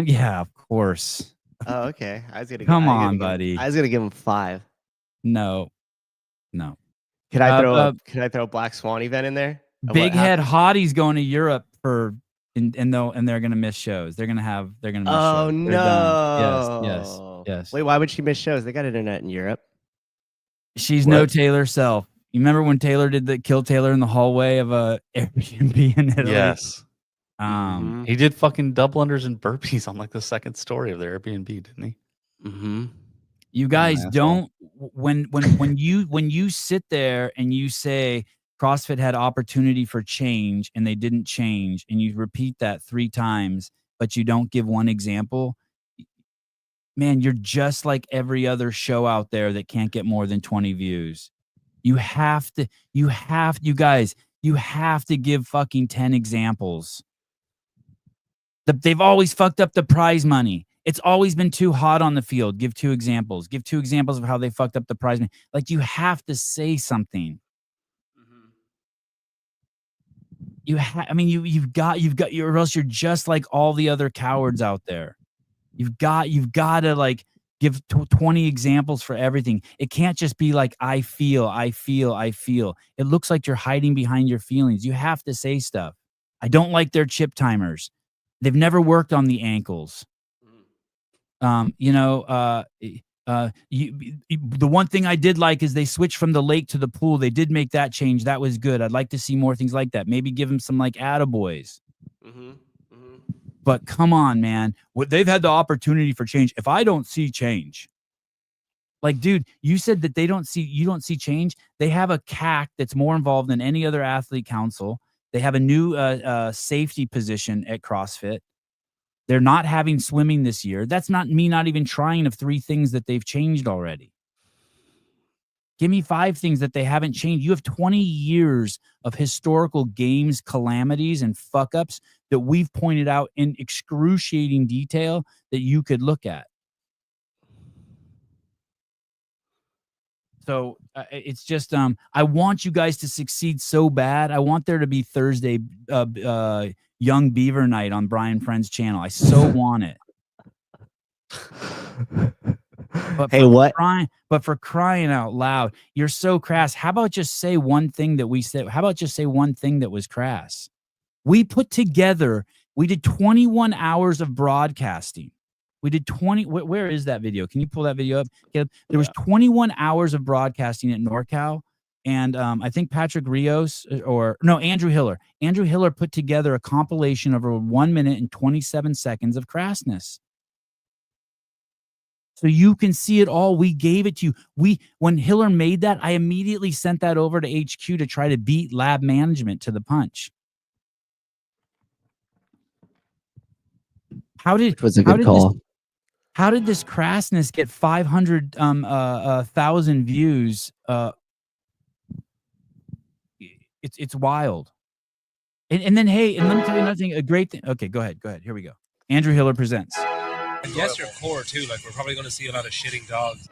Yeah, of course. Oh, okay. I was gonna Come on, buddy. I was gonna give him 5. No. Could I throw a Black Swan event in there? Big Head Hottie's going to Europe and they're gonna miss shows. They're gonna miss shows. Oh no! Yes. Wait, why would she miss shows? They got internet in Europe. She's no Taylor self. You remember when Taylor did the Kill Taylor in the hallway of a Airbnb in Italy? Yes. He did fucking double unders and burpees on like the second story of their Airbnb, didn't he? Mm-hmm. You guys don't when you sit there and you say CrossFit had opportunity for change and they didn't change, and you repeat that 3 times, but you don't give one example, man, you're just like every other show out there that can't get more than 20 views. You guys have to give fucking 10 examples. They've always fucked up the prize money. It's always been too hot on the field. Give 2 examples. Give 2 examples of how they fucked up the prize money. Like, you have to say something. You've got, or else you're just like all the other cowards out there. You've got to like give 20 examples for everything. It can't just be like, I feel. It looks like you're hiding behind your feelings. You have to say stuff. I don't like their chip timers. They've never worked on the ankles. The one thing I did like is they switched from the lake to the pool. They did make that change. That was good. I'd like to see more things like that. Maybe give them some like attaboys. But come on, man. They've had the opportunity for change. If I don't see change, like, dude, you said that you don't see change. They have a CAC that's more involved than any other athlete council. They have a new safety position at CrossFit. They're not having swimming this year. That's not even trying of 3 things that they've changed already. Give me 5 things that they haven't changed. You have 20 years of historical games calamities and fuck-ups that we've pointed out in excruciating detail that you could look at. So it's just, I want you guys to succeed so bad. I want there to be Thursday Young Beaver Night on Brian Friend's channel. I so want it. But hey, what? But for crying out loud, you're so crass. How about just say one thing that we said? How about just say one thing that was crass? We did 21 hours of broadcasting. We did 20. Where is that video? Can you pull that video up? There was 21 hours of broadcasting at NorCal. And I think Andrew Hiller. Andrew Hiller put together a compilation of 1 minute and 27 seconds of crassness. So you can see it all. We gave it to you. When Hiller made that, I immediately sent that over to HQ to try to beat lab management to the punch. Which was a good call. How did this crassness get 500,000 views? It's wild. And then, hey, and let me tell you another thing. A great thing. Okay, go ahead. Here we go. Andrew Hiller presents. And yes, you're poor too. Like, we're probably going to see a lot of shitting dogs.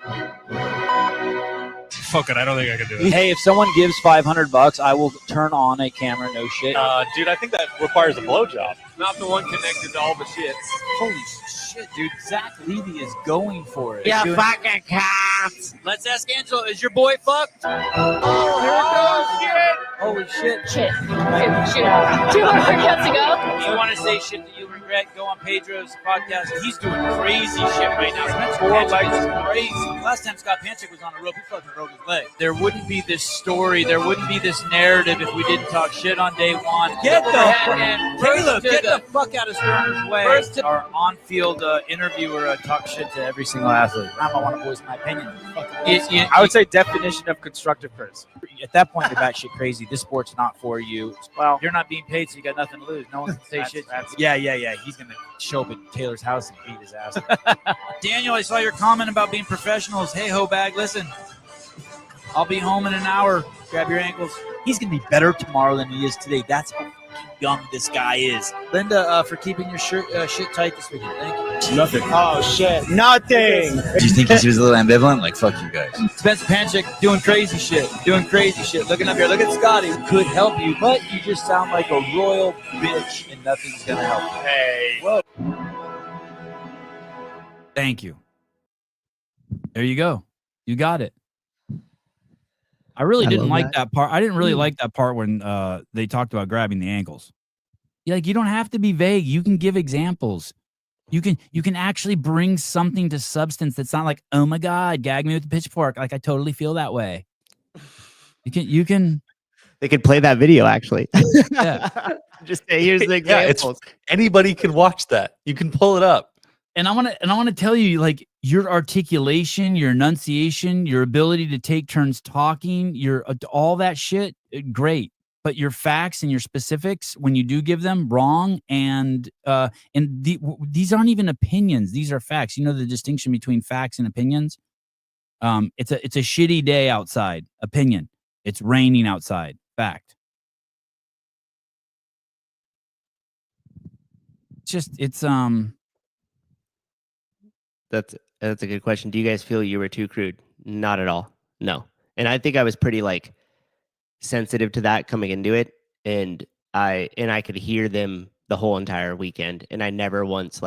Fuck it, I don't think I can do it. Hey, if someone gives $500, I will turn on a camera. No shit. Dude, I think that requires a blowjob. Not the one connected to all the shits. Holy shit, dude! Zach Levy is going for it. Yeah, fucking cats. Let's ask Angelo. Is your boy fucked? Oh, here it goes, shit! Holy shit! Shit. 2 more workouts to go. If you want to say shit that you regret, go on Pedro's podcast. He's doing crazy shit right now. Spencer Panchik is crazy. Last time Scott Panchik was on a rope, he fucking broke his leg. There wouldn't be this story. There wouldn't be this narrative if we didn't talk shit on day one. Get the fuck out of Sterner's way. Our on-field interviewer talks shit to every single athlete. I don't want to voice my opinion. I would say definition of constructive criticism. At that point, you're batshit crazy. This sport's not for you. Well, you're not being paid, so you got nothing to lose. No one can say shit. Yeah. He's gonna show up at Taylor's house and beat his ass. Daniel, I saw your comment about being professionals. Hey, ho bag, listen. I'll be home in an hour. Grab your ankles. He's gonna be better tomorrow than he is today. That's how young this guy is. Linda, for keeping your shit tight this weekend. Thank you. Nothing. Oh, shit. Nothing! Do you think he was a little ambivalent? Like, fuck you guys. Spencer Panchik doing crazy shit. Looking up here. Look at Scotty. Could help you, but you just sound like a royal bitch and nothing's gonna help you. Hey. Whoa. Thank you. There you go. You got it. I really didn't like that part. I didn't really like that part when they talked about grabbing the ankles. You don't have to be vague. You can give examples. You can actually bring something to substance that's not like, oh my God, gag me with the pitchfork. Like, I totally feel that way. You can. They could play that video actually. Yeah. Just say, here's the examples. Anybody can watch that. You can pull it up. And I want to tell you, like, your articulation, your enunciation, your ability to take turns talking, your all that shit, great. But your facts and your specifics, when you do give them, wrong. And these aren't even opinions; these are facts. You know the distinction between facts and opinions. It's a shitty day outside. Opinion. It's raining outside. Fact. It's That's a good question. Do you guys feel you were too crude? Not at all. No. And I think I was pretty sensitive to that coming into it, and I could hear them the whole entire weekend, and I never once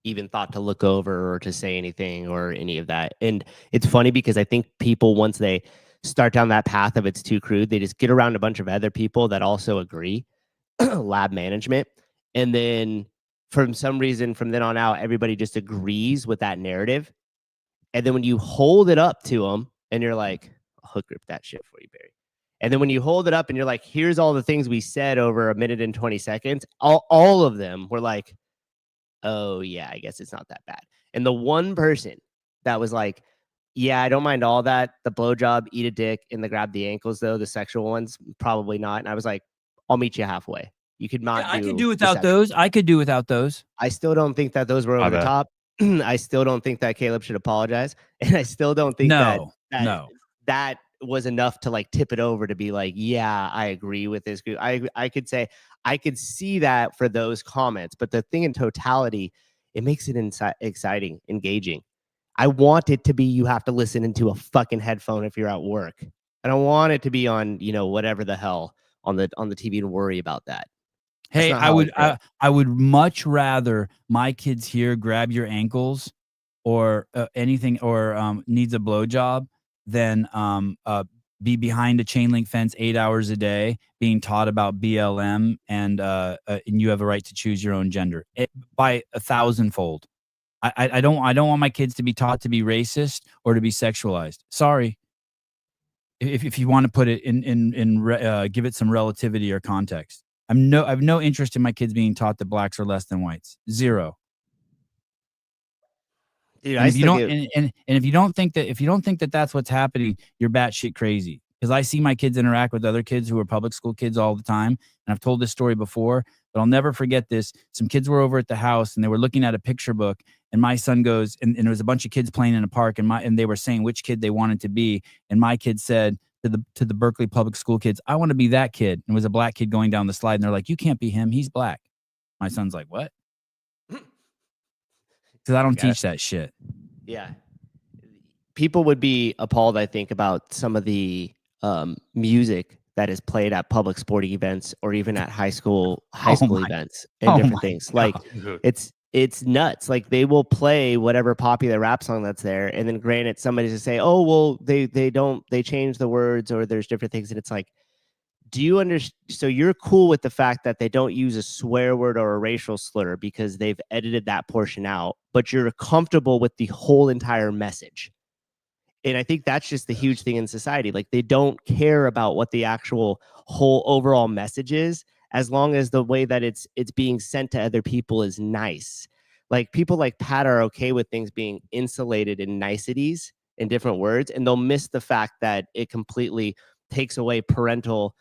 even thought to look over or to say anything or any of that. And it's funny because I think people, once they start down that path of it's too crude, they just get around a bunch of other people that also agree, lab management, and then for some reason from then on out, everybody just agrees with that narrative. And then when you hold it up to them and you're like, I'll hook grip that shit for you, Barry. And then when you hold it up and you're like, here's all the things we said over 1 minute and 20 seconds, all of them were like, oh yeah, I guess it's not that bad. And the one person that was like, yeah, I don't mind all that. The blowjob, eat a dick, and the grab the ankles, though, the sexual ones, probably not. And I was like, I'll meet you halfway. You could not. I could do without those. I could do without those. I still don't think that those were over the top. I still don't think that Caleb should apologize, and I still don't think that was enough to tip it over to be like, yeah, I agree with this group. I could say I could see that for those comments, but the thing in totality, it makes it exciting, engaging. I want it to be you have to listen into a fucking headphone if you're at work. I don't want it to be on whatever the hell on the TV and worry about that. Hey, I would much rather my kids here grab your ankles or anything or needs a blowjob than be behind a chain link fence 8 hours a day being taught about BLM and you have a right to choose your own gender by 1,000-fold. I don't want my kids to be taught to be racist or to be sexualized. Sorry. If you want to put it in give it some relativity or context. I have no interest in my kids being taught that blacks are less than whites. Zero. Dude, if you don't think that that's what's happening, you're batshit crazy. Because I see my kids interact with other kids who are public school kids all the time, and I've told this story before. but I'll never forget this. Some kids were over at the house and they were looking at a picture book, and my son goes, and there was a bunch of kids playing in a park, and they were saying which kid they wanted to be, and my kid said to the Berkeley public school kids, I want to be that kid. And it was a black kid going down the slide, and they're like, you can't be him, he's black. My son's like, what? Because I don't teach that shit. Yeah. People would be appalled, I think, about some of the music that is played at public sporting events or even at high school events and different things. Like it's nuts. Like they will play whatever popular rap song that's there, and then granted, somebody's to say, oh well, they change the words or there's different things, and it's like, do you understand? So you're cool with the fact that they don't use a swear word or a racial slur because they've edited that portion out, but you're comfortable with the whole entire message. And I think that's just the huge thing in society. Like they don't care about what the actual whole overall message is, as long as the way that it's being sent to other people is nice. Like people like Pat are okay with things being insulated in niceties in different words, and they'll miss the fact that it completely takes away parental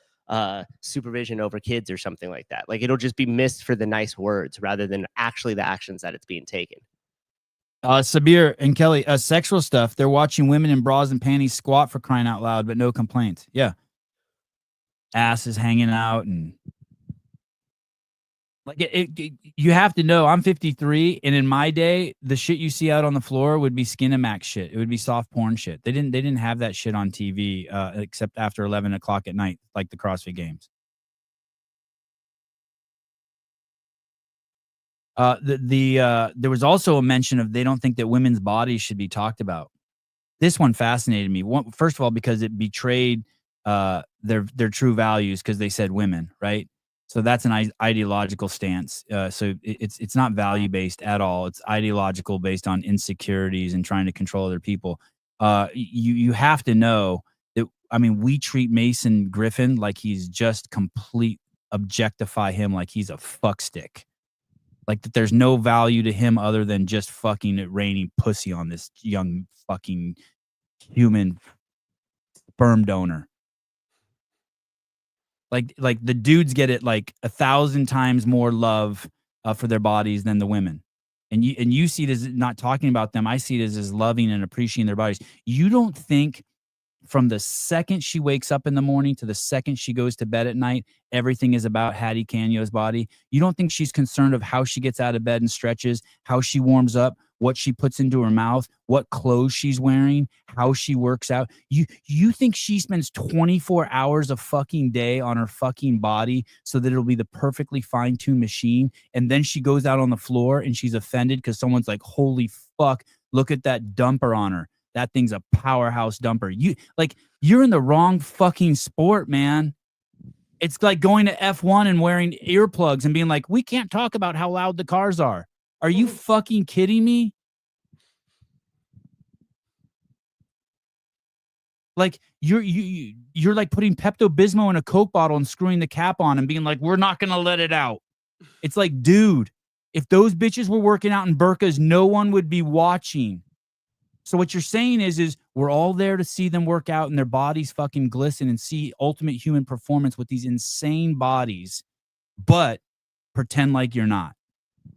supervision over kids or something like that. Like it'll just be missed for the nice words rather than actually the actions that it's being taken. Sabir and Kelly, sexual stuff. They're watching women in bras and panties squat, for crying out loud, but no complaints. Yeah. Ass is hanging out, and like you have to know, I'm 53, and in my day, the shit you see out on the floor would be Skinamax shit. It would be soft porn shit. They didn't have that shit on TV except after 11 o'clock at night, like the CrossFit Games. There was also a mention of they don't think that women's bodies should be talked about. This one fascinated me. First of all, because it betrayed their true values, because they said women, right? So that's an ideological stance. So it's not value based at all. It's ideological, based on insecurities and trying to control other people. You have to know that. I mean, we treat Mason Griffin like he's just complete, objectify him like he's a fuckstick. Like that there's no value to him other than just fucking it raining pussy on this young fucking human sperm donor. Like the dudes get it like 1,000 times more love for their bodies than the women. And you see it as not talking about them. I see it as loving and appreciating their bodies. You don't think from the second she wakes up in the morning to the second she goes to bed at night, everything is about Hattie Canyo's body? You don't think she's concerned of how she gets out of bed and stretches, how she warms up, what she puts into her mouth, what clothes she's wearing, how she works out? You think she spends 24 hours a fucking day on her fucking body so that it'll be the perfectly fine-tuned machine, and then she goes out on the floor and she's offended because someone's like, holy fuck, look at that dumper on her. That thing's a powerhouse dumper. You're in the wrong fucking sport, man. It's like going to F1 and wearing earplugs and being like, we can't talk about how loud the cars are. Are you fucking kidding me? Like you're like putting Pepto-Bismol in a Coke bottle and screwing the cap on and being like, we're not going to let it out. It's like, dude, if those bitches were working out in burqas, no one would be watching. So what you're saying is we're all there to see them work out and their bodies fucking glisten and see ultimate human performance with these insane bodies, but pretend like you're not.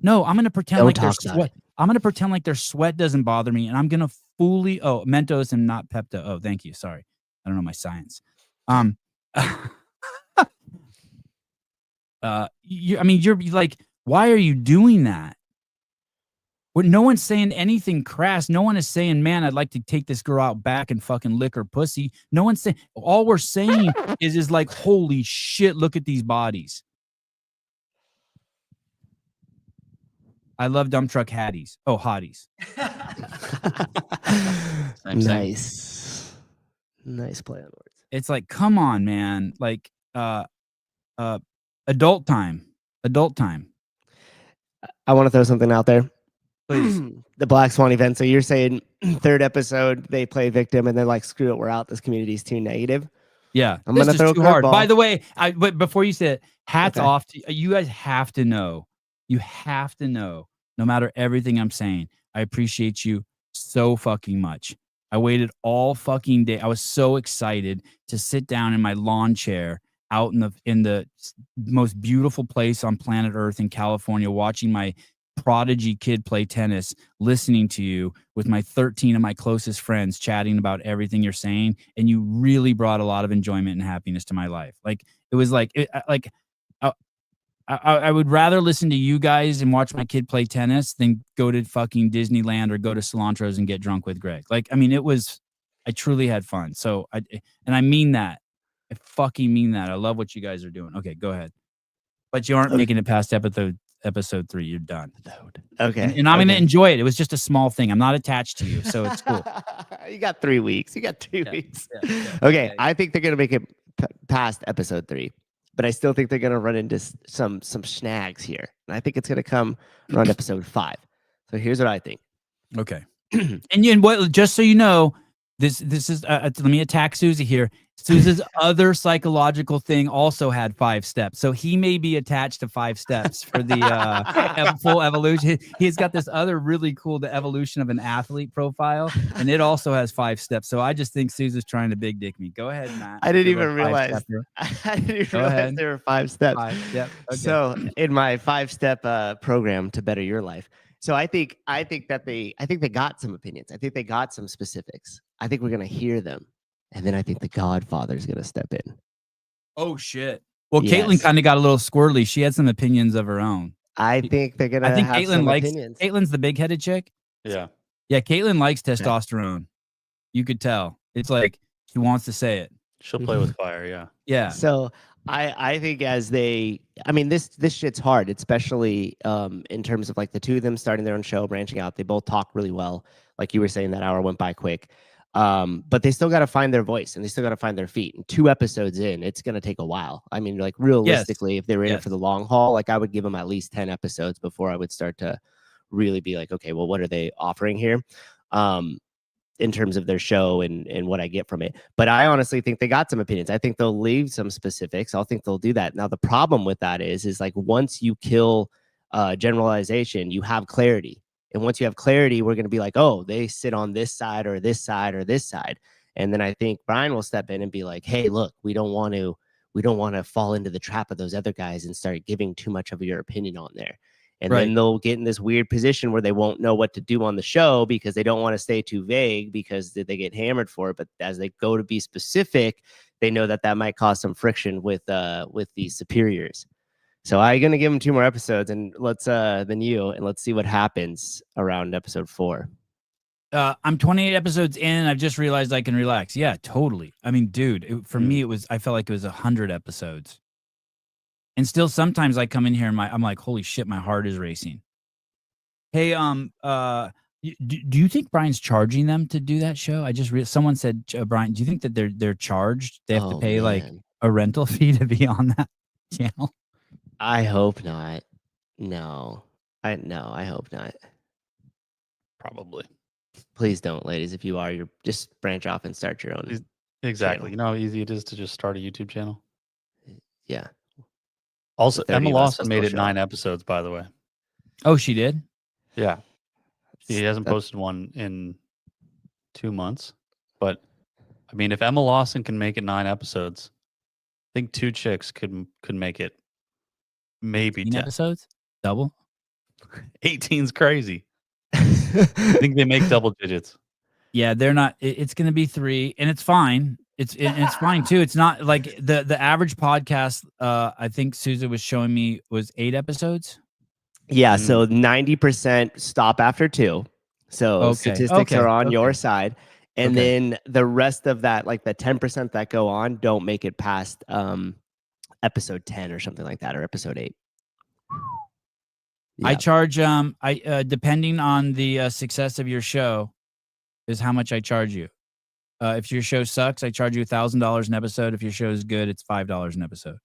No, I'm going to pretend like their sweat. I'm going to pretend like their sweat doesn't bother me, and I'm going to fully Mentos and not Pepto. Oh, thank you. Sorry. I don't know my science. You're like, why are you doing that? No one's saying anything crass. No one is saying, man, I'd like to take this girl out back and fucking lick her pussy. No one's saying. All we're saying is like, holy shit, look at these bodies. I love dump truck Hatties. Oh, hotties. Nice. Nice play on words. It's like, come on, man. Like, adult time. Adult time. I want to throw something out there. Please. The Black Swan event. So you're saying third episode they play victim and they're like, screw it, we're out. This community is too negative. Yeah, I'm gonna throw too hard. curveball. By the way, but before you say it, hats off to you guys. Have to know. You have to know. No matter everything I'm saying, I appreciate you so fucking much. I waited all fucking day. I was so excited to sit down in my lawn chair out in the most beautiful place on planet Earth in California, watching my prodigy kid play tennis, listening to you with my 13 of my closest friends chatting about everything you're saying, and you really brought a lot of enjoyment and happiness to my life. Like it was like I would rather listen to you guys and watch my kid play tennis than go to fucking Disneyland or go to Cilantro's and get drunk with Greg. Like, I mean, I truly had fun. So and I mean that. I fucking mean that. I love what you guys are doing. Okay, go ahead. But you aren't making it past episode 3. You're done. Okay. And I'm going to enjoy it. It was just a small thing. I'm not attached to you, so it's cool. You got 3 weeks. You got 2 weeks. Yeah. Okay, I think they're going to make it past episode 3. But I still think they're going to run into some snags here. And I think it's going to come around episode 5. So here's what I think. Okay. and what, just so you know, this is let me attack Susie here. Susie's other psychological thing also had 5 steps. So he may be attached to 5 steps for the full evolution. He's got this other really cool, the evolution of an athlete profile, and it also has 5 steps. So I just think Susie's trying to big dick me. Go ahead, Matt. I didn't even realize there were 5 steps. 5, yep. Okay. So in my 5-step program to better your life. So I think they got some opinions. I think they got some specifics. I think we're going to hear them. And then I think the Godfather is going to step in. Oh, shit. Well, yes. Caitlin kind of got a little squirrely. She had some opinions of her own. I think they're going to have Caitlin some likes opinions. Caitlin's the big-headed chick? Yeah. Yeah, Caitlin likes testosterone. You could tell. It's like she wants to say it. She'll play with fire, yeah. Yeah. So I think this shit's hard, especially in terms of like the two of them starting their own show, branching out. They both talk really well. Like you were saying, that hour went by quick. But they still got to find their voice and they still got to find their feet. And 2 episodes in, it's going to take a while. I mean, like realistically, if they were in it for the long haul, like I would give them at least 10 episodes before I would start to really be like, okay, well, what are they offering here? In terms of their show and what I get from it. But I honestly think they got some opinions. I think they'll leave some specifics. I think they'll do that. Now, the problem with that is like once you kill generalization, you have clarity. And once you have clarity, we're going to be like, oh, they sit on this side or this side or this side. And then I think Brian will step in and be like, hey, look, we don't want to fall into the trap of those other guys and start giving too much of your opinion on there. And then they'll get in this weird position where they won't know what to do on the show because they don't want to stay too vague because they get hammered for it. But as they go to be specific, they know that might cause some friction with the superiors. So I'm going to give them 2 more episodes and let's see what happens around episode 4. I'm 28 episodes in. I've just realized I can relax. Yeah, totally. I mean, dude, for me, I felt like it was 100 episodes. And still sometimes I come in here and I'm like, holy shit, my heart is racing. Hey, do you think Brian's charging them to do that show? I just someone said, Brian, do you think that they're charged? They have to pay like a rental fee to be on that channel? I hope not. No, I hope not. Probably. Please don't, ladies. If you are, you're just branch off and start your own. Exactly. Channel. You know how easy it is to just start a YouTube channel? Yeah. Also, Emma Lawson made it 9 episodes, by the way. Oh, she did? Yeah. She hasn't posted one in 2 months. But, I mean, if Emma Lawson can make it 9 episodes, I think 2 chicks could make it maybe 10 episodes? Double? 18's crazy. I think they make double digits. Yeah, they're not. It's going to be 3, and it's fine. It's fine too. It's not like the average podcast. I think Susan was showing me was 8 episodes. Yeah, so 90% stop after 2. So statistics are on your side, and then the rest of that, like the 10% that go on, don't make it past episode 10 or something like that, or episode 8. Yeah. I charge depending on the success of your show is how much I charge you. If your show sucks, I charge you $1,000 an episode. If your show is good, it's $5 an episode.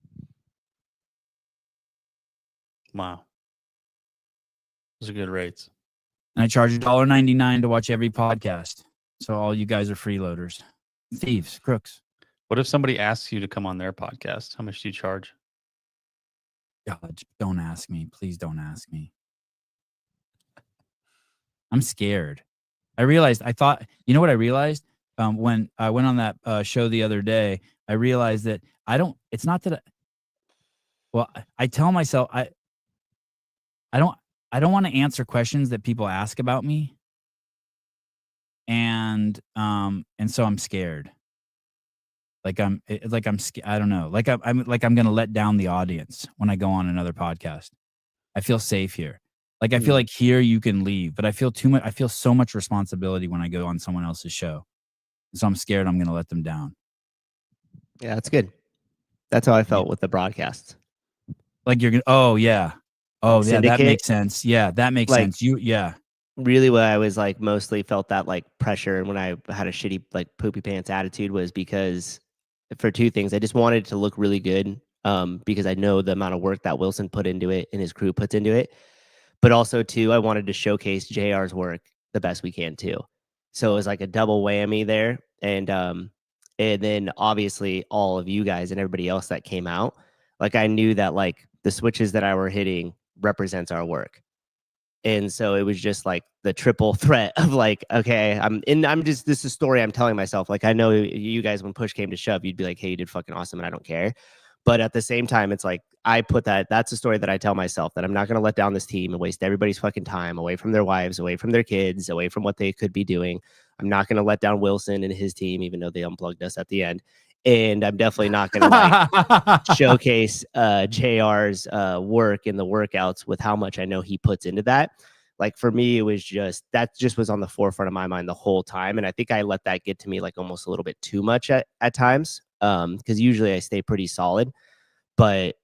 Wow. Those are good rates. And I charge $1.99 to watch every podcast. So all you guys are freeloaders. Thieves, crooks. What if somebody asks you to come on their podcast? How much do you charge? God, don't ask me. Please don't ask me. I'm scared. You know what I realized? When I went on that show the other day, I realized that I don't. It's not that. I tell myself I don't want to answer questions that people ask about me, and so I'm scared. Like I'm I don't know. Like I'm gonna let down the audience when I go on another podcast. I feel safe here. Like I feel like here you can leave, but I feel too much. I feel so much responsibility when I go on someone else's show, so I'm scared I'm gonna let them down. Yeah, that's good. That's how I felt with the broadcasts. Like you're gonna. Oh yeah. Oh like yeah. That Syndicate, makes sense. Yeah, that makes like, sense. Yeah. Really what I was like mostly felt that like pressure and when I had a shitty like poopy pants attitude was because for two things. I just wanted to look really good because I know the amount of work that Wilson put into it and his crew puts into it. But also too, I wanted to showcase JR's work the best we can too. So it was like a double whammy there. And then obviously all of you guys and everybody else that came out, like I knew that like the switches that I were hitting represents our work. And so it was just like the triple threat of like, okay, this is a story I'm telling myself. Like, I know you guys, when push came to shove, you'd be like, hey, you did fucking awesome and I don't care. But at the same time, it's like, I put that's a story that I tell myself that I'm not going to let down this team and waste everybody's fucking time away from their wives, away from their kids, away from what they could be doing. I'm not going to let down Wilson and his team, even though they unplugged us at the end. And I'm definitely not going to like showcase JR's work in the workouts with how much I know he puts into that. Like for me, it was that was on the forefront of my mind the whole time. And I think I let that get to me like almost a little bit too much at times. Because usually I stay pretty solid, but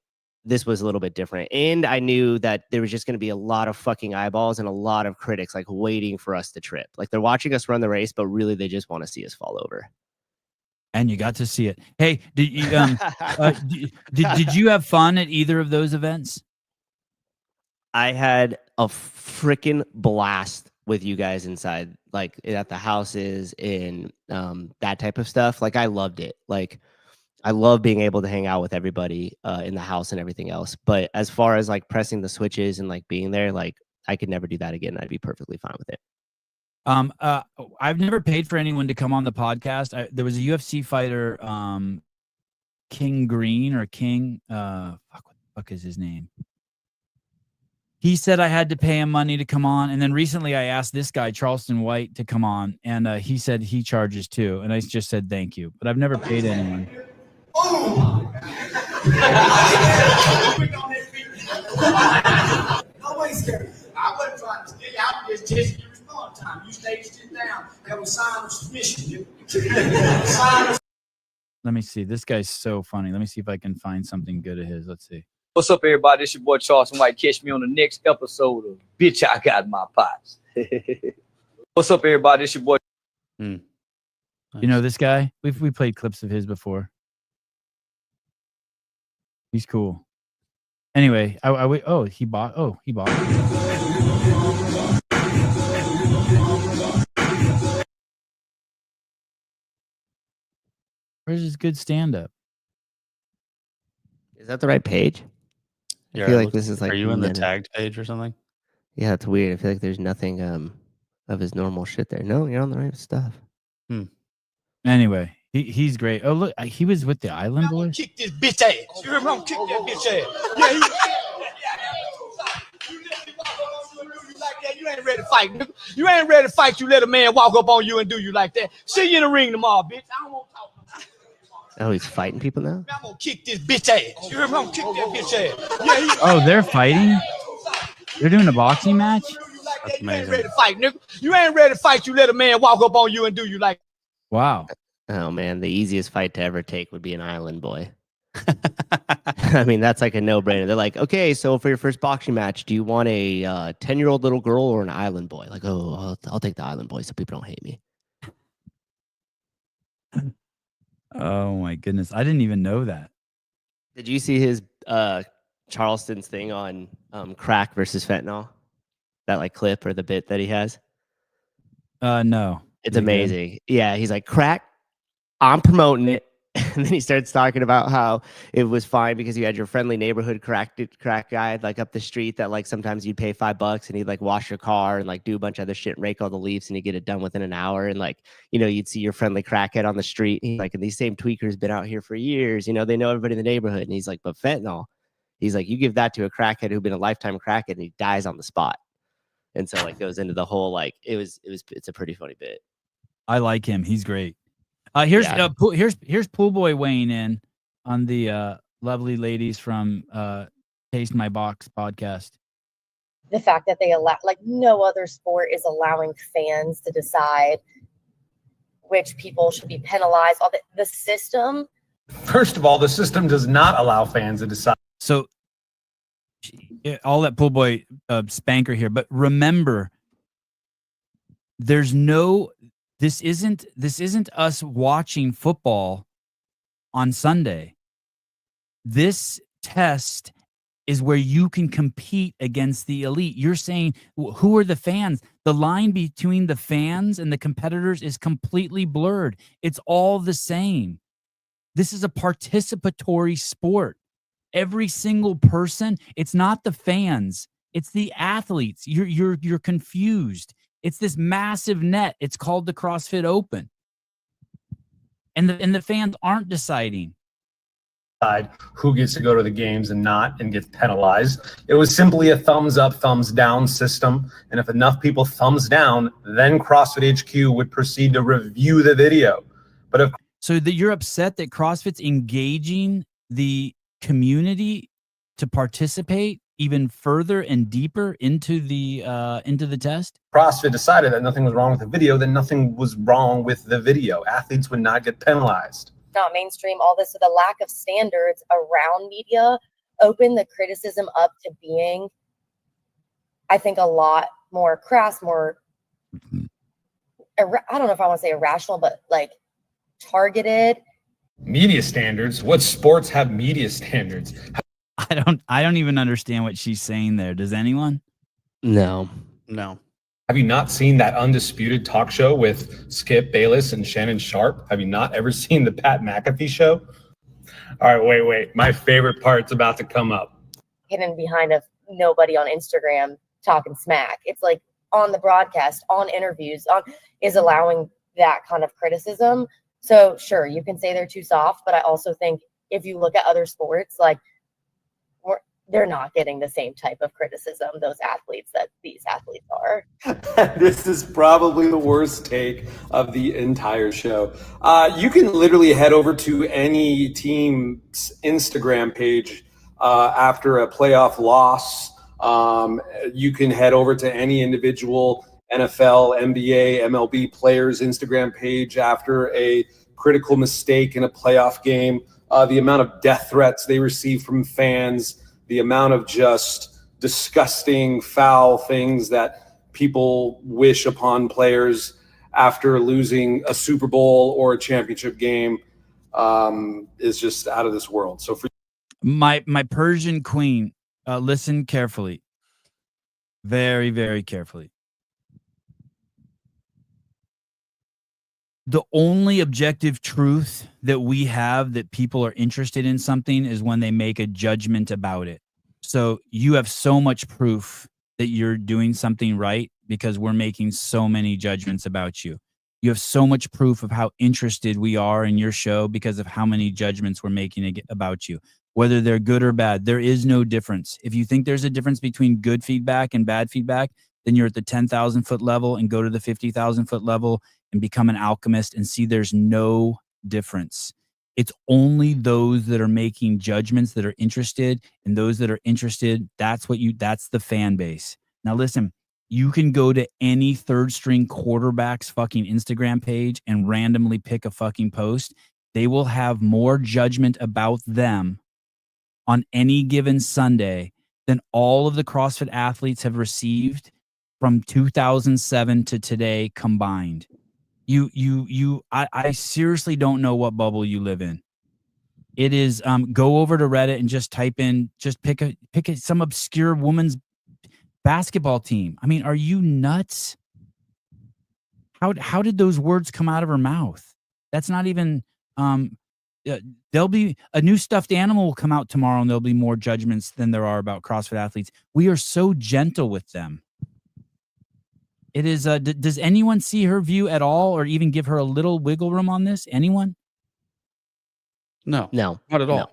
this was a little bit different. And I knew that there was just going to be a lot of fucking eyeballs and a lot of critics like waiting for us to trip. Like they're watching us run the race, but really they just want to see us fall over. And you got to see it. Hey, did you did you have fun at either of those events? I had a freaking blast with you guys inside, like at the houses and that type of stuff. Like I loved it. Like I love being able to hang out with everybody in the house and everything else. But as far as like pressing the switches and like being there, like I could never do that again. I'd be perfectly fine with it. I've never paid for anyone to come on the podcast. There was a UFC fighter, King Green or King, what the fuck is his name? He said I had to pay him money to come on. And then recently I asked this guy, Charleston White, to come on. And he said he charges too. And I just said, thank you. But I've never paid anyone. Oh! No way, scared. I wasn't trying to steal you. I was just testing your response time. You stayed sit down. That was sign of submission. Let me see. This guy's so funny. Let me see if I can find something good of his. Let's see. What's up, everybody? It's your boy Charleston White. Catch me on the next episode of Bitch, I Got My Pots. What's up, everybody? It's your boy. You know this guy? We played clips of his before. He's cool. Anyway, he bought. Where's his good stand-up? Is that the right page? Yeah, I feel like this is like. Are you in the tagged page or something? Yeah, it's weird. I feel like there's nothing of his normal shit there. No, you're on the right stuff. Anyway, he's great. Oh look, he was with the Island Boys. Kick this bitch ass. You remember? Kick that bitch ass. Yeah. You ain't ready to fight, nigga. You ain't ready to fight. You let a man walk up on you and do you like that. See you in the ring tomorrow, bitch. I don't want to talk. Oh, he's fighting people now? I'm gonna kick this bitch ass. You remember? I'm gonna kick that bitch ass. Oh, they're fighting? They're doing a boxing match? That's you ain't amazing. ready to fight, nigga. You ain't ready to fight. You let a man walk up on you and do you like. Wow. Oh man, the easiest fight to ever take would be an Island Boy. I mean, that's like a no-brainer. They're like, okay, so for your first boxing match, do you want a 10-year-old little girl or an Island Boy? Like, oh, I'll take the Island Boy so people don't hate me. Oh my goodness. I didn't even know that. Did you see his Charleston's thing on crack versus fentanyl? That like clip or the bit that he has? No. It's amazing. Yeah, he's like, crack, I'm promoting it. And then he starts talking about how it was fine because you had your friendly neighborhood crack guy like up the street that like sometimes you'd pay $5 and he'd like wash your car and like do a bunch of other shit and rake all the leaves and he'd get it done within an hour. And like, you'd see your friendly crackhead on the street. And he's like, and these same tweakers been out here for years. They know everybody in the neighborhood. And he's like, but fentanyl, he's like, you give that to a crackhead who'd been a lifetime crackhead and he dies on the spot. And so like goes into the whole like it's a pretty funny bit. I like him. He's great. Here's Pool Boy weighing in on the lovely ladies from Taste My Box podcast. The fact that they allow, like no other sport is allowing fans to decide which people should be penalized. All the system. First of all, the system does not allow fans to decide. So I'll let Pool Boy spanker here, but remember, this isn't us watching football on Sunday. This test is where you can compete against the elite. You're saying, who are the fans? The line between the fans and the competitors is completely blurred. It's all the same. This is a participatory sport. Every single person, it's not the fans, it's the athletes. You're confused. It's this massive net. It's called the CrossFit Open. And the fans aren't deciding who gets to go to the games and not and gets penalized. It was simply a thumbs up, thumbs down system. And if enough people thumbs down, then CrossFit HQ would proceed to review the video. But so that you're upset that CrossFit's engaging the community to participate even further and deeper into the test? CrossFit decided that nothing was wrong with the video, then nothing was wrong with the video. Athletes would not get penalized. Not mainstream, all this. So the lack of standards around media open the criticism up to being, I think, a lot more crass, more, I don't know if I want to say irrational, but like targeted. Media standards? What sports have media standards? I don't even understand what she's saying there. Does anyone? No. Have you not seen that Undisputed talk show with Skip Bayless and Shannon Sharp? Have you not ever seen the Pat McAfee show? All right, wait. My favorite part's about to come up. Hidden behind of nobody on Instagram talking smack. It's like on the broadcast, on interviews, is allowing that kind of criticism. So sure, you can say they're too soft, but I also think if you look at other sports, like they're not getting the same type of criticism, those athletes, that these athletes are. This is probably the worst take of the entire show. You can literally head over to any team's Instagram page after a playoff loss. You can head over to any individual NFL, NBA, MLB players' Instagram page after a critical mistake in a playoff game. The amount of death threats they receive from fans, the amount of just disgusting, foul things that people wish upon players after losing a Super Bowl or a championship game is just out of this world. So for my Persian queen, listen carefully, very, very carefully. The only objective truth that we have that people are interested in something is when they make a judgment about it. So you have so much proof that you're doing something right because we're making so many judgments about you. You have so much proof of how interested we are in your show because of how many judgments we're making about you. Whether they're good or bad, there is no difference. If you think there's a difference between good feedback and bad feedback, then you're at the 10,000 foot level and go to the 50,000 foot level and become an alchemist and see there's no difference. It's only those that are making judgments that are interested, and those that are interested, that's the fan base. Now listen, you can go to any third string quarterback's fucking Instagram page and randomly pick a fucking post. They will have more judgment about them on any given Sunday than all of the CrossFit athletes have received from 2007 to today combined. I seriously don't know what bubble you live in. It is go over to Reddit and just type in, just pick some obscure woman's basketball team. I mean, are you nuts? How did those words come out of her mouth? That's not even there'll be a new stuffed animal will come out tomorrow, and there'll be more judgments than there are about CrossFit athletes. We are so gentle with them. It is. Does anyone see her view at all, or even give her a little wiggle room on this? Anyone? No, No, not at all. no.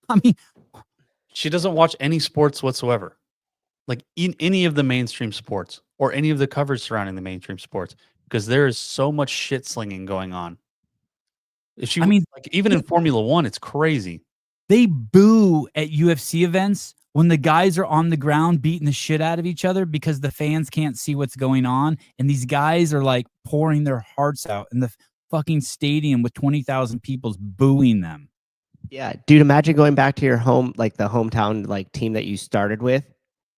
I mean, she doesn't watch any sports whatsoever, like in any of the mainstream sports or any of the coverage surrounding the mainstream sports, because there is so much shit slinging going on. If she, like even in Formula One, it's crazy. They boo at UFC events when the guys are on the ground beating the shit out of each other because the fans can't see what's going on, and these guys are like pouring their hearts out in the fucking stadium with 20,000 people booing them. Yeah, dude, imagine going back to your home, like the hometown like team that you started with,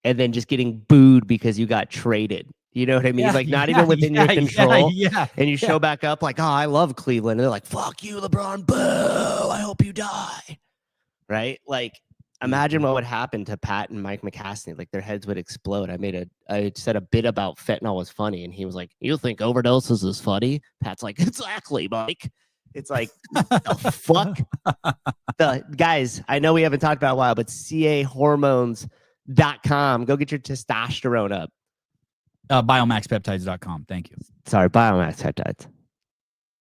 and then just getting booed because you got traded. You know what I mean? Yeah, like not even within your control. And you show back up like, oh, I love Cleveland. And they're like, fuck you, LeBron. Boo. I hope you die. Right? Like, imagine what would happen to Pat and Mike McCastney. Like their heads would explode. I said a bit about fentanyl was funny, and he was like, you think overdoses is funny? Pat's like, exactly, Mike. It's like, the fuck? The guys, I know we haven't talked about it in a while, but cahormones.com. Go get your testosterone up. Biomaxpeptides.com. Thank you. Sorry, Biomax Peptides.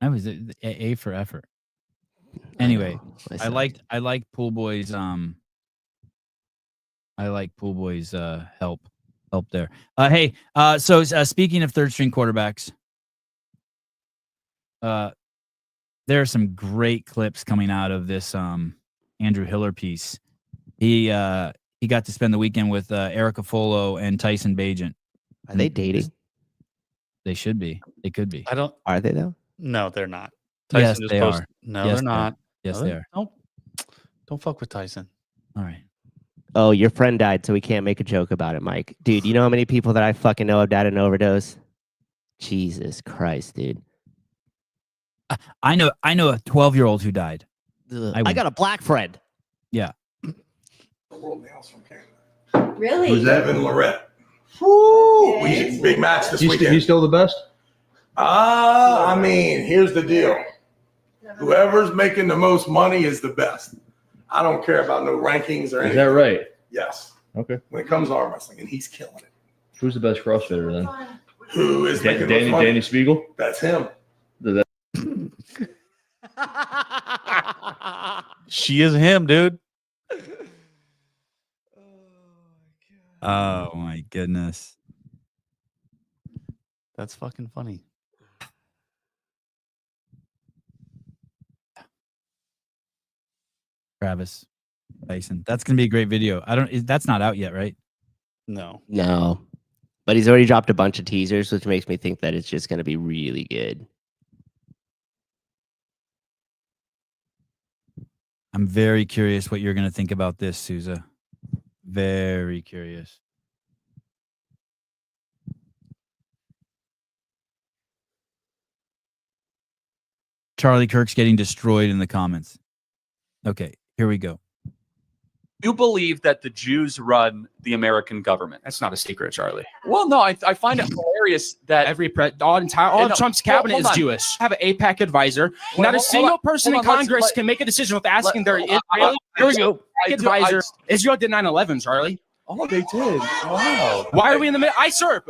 That was A for effort. Anyway, I liked Pool Boy's help there. Hey, so speaking of third string quarterbacks, there are some great clips coming out of this Andrew Hiller piece. He got to spend the weekend with Erica Folo and Tyson Bagent. Are they dating? They should be. They could be. Are they though? No, they're not. Yes, they are. No, Yes, they're not. Yes, they are. Don't fuck with Tyson. All right. Oh, your friend died, so we can't make a joke about it, Mike. Dude, you know how many people that I fucking know have died of an overdose? Jesus Christ, dude. I know a 12-year-old who died. I got a black friend. Yeah. Really? Who's Evan Lorette? Woo! We big match this weekend. He's still the best? I mean, here's the deal. Whoever's making the most money is the best. I don't care about no rankings or anything. Is that right? Yes. Okay. When it comes to arm wrestling, and he's killing it. Who's the best CrossFitter then? Who is making the most money? Danny Spiegel? That's him. She is him, dude. Oh my goodness. That's fucking funny. Travis Tyson. That's gonna be a great video. That's not out yet, right? No. No. But he's already dropped a bunch of teasers, which makes me think that it's just gonna be really good. I'm very curious what you're gonna think about this, Souza. Very curious. Charlie Kirk's getting destroyed in the comments. Okay, here we go. You believe that the Jews run the American government? That's not a secret, Charlie. Well, no, I find it hilarious that all of Trump's cabinet is Jewish. Have an AIPAC advisor. Not a single person in Congress can make a decision without asking their advisor. Israel did 9/11, Charlie. Oh, they did. Wow. Why are we in the middle? I served.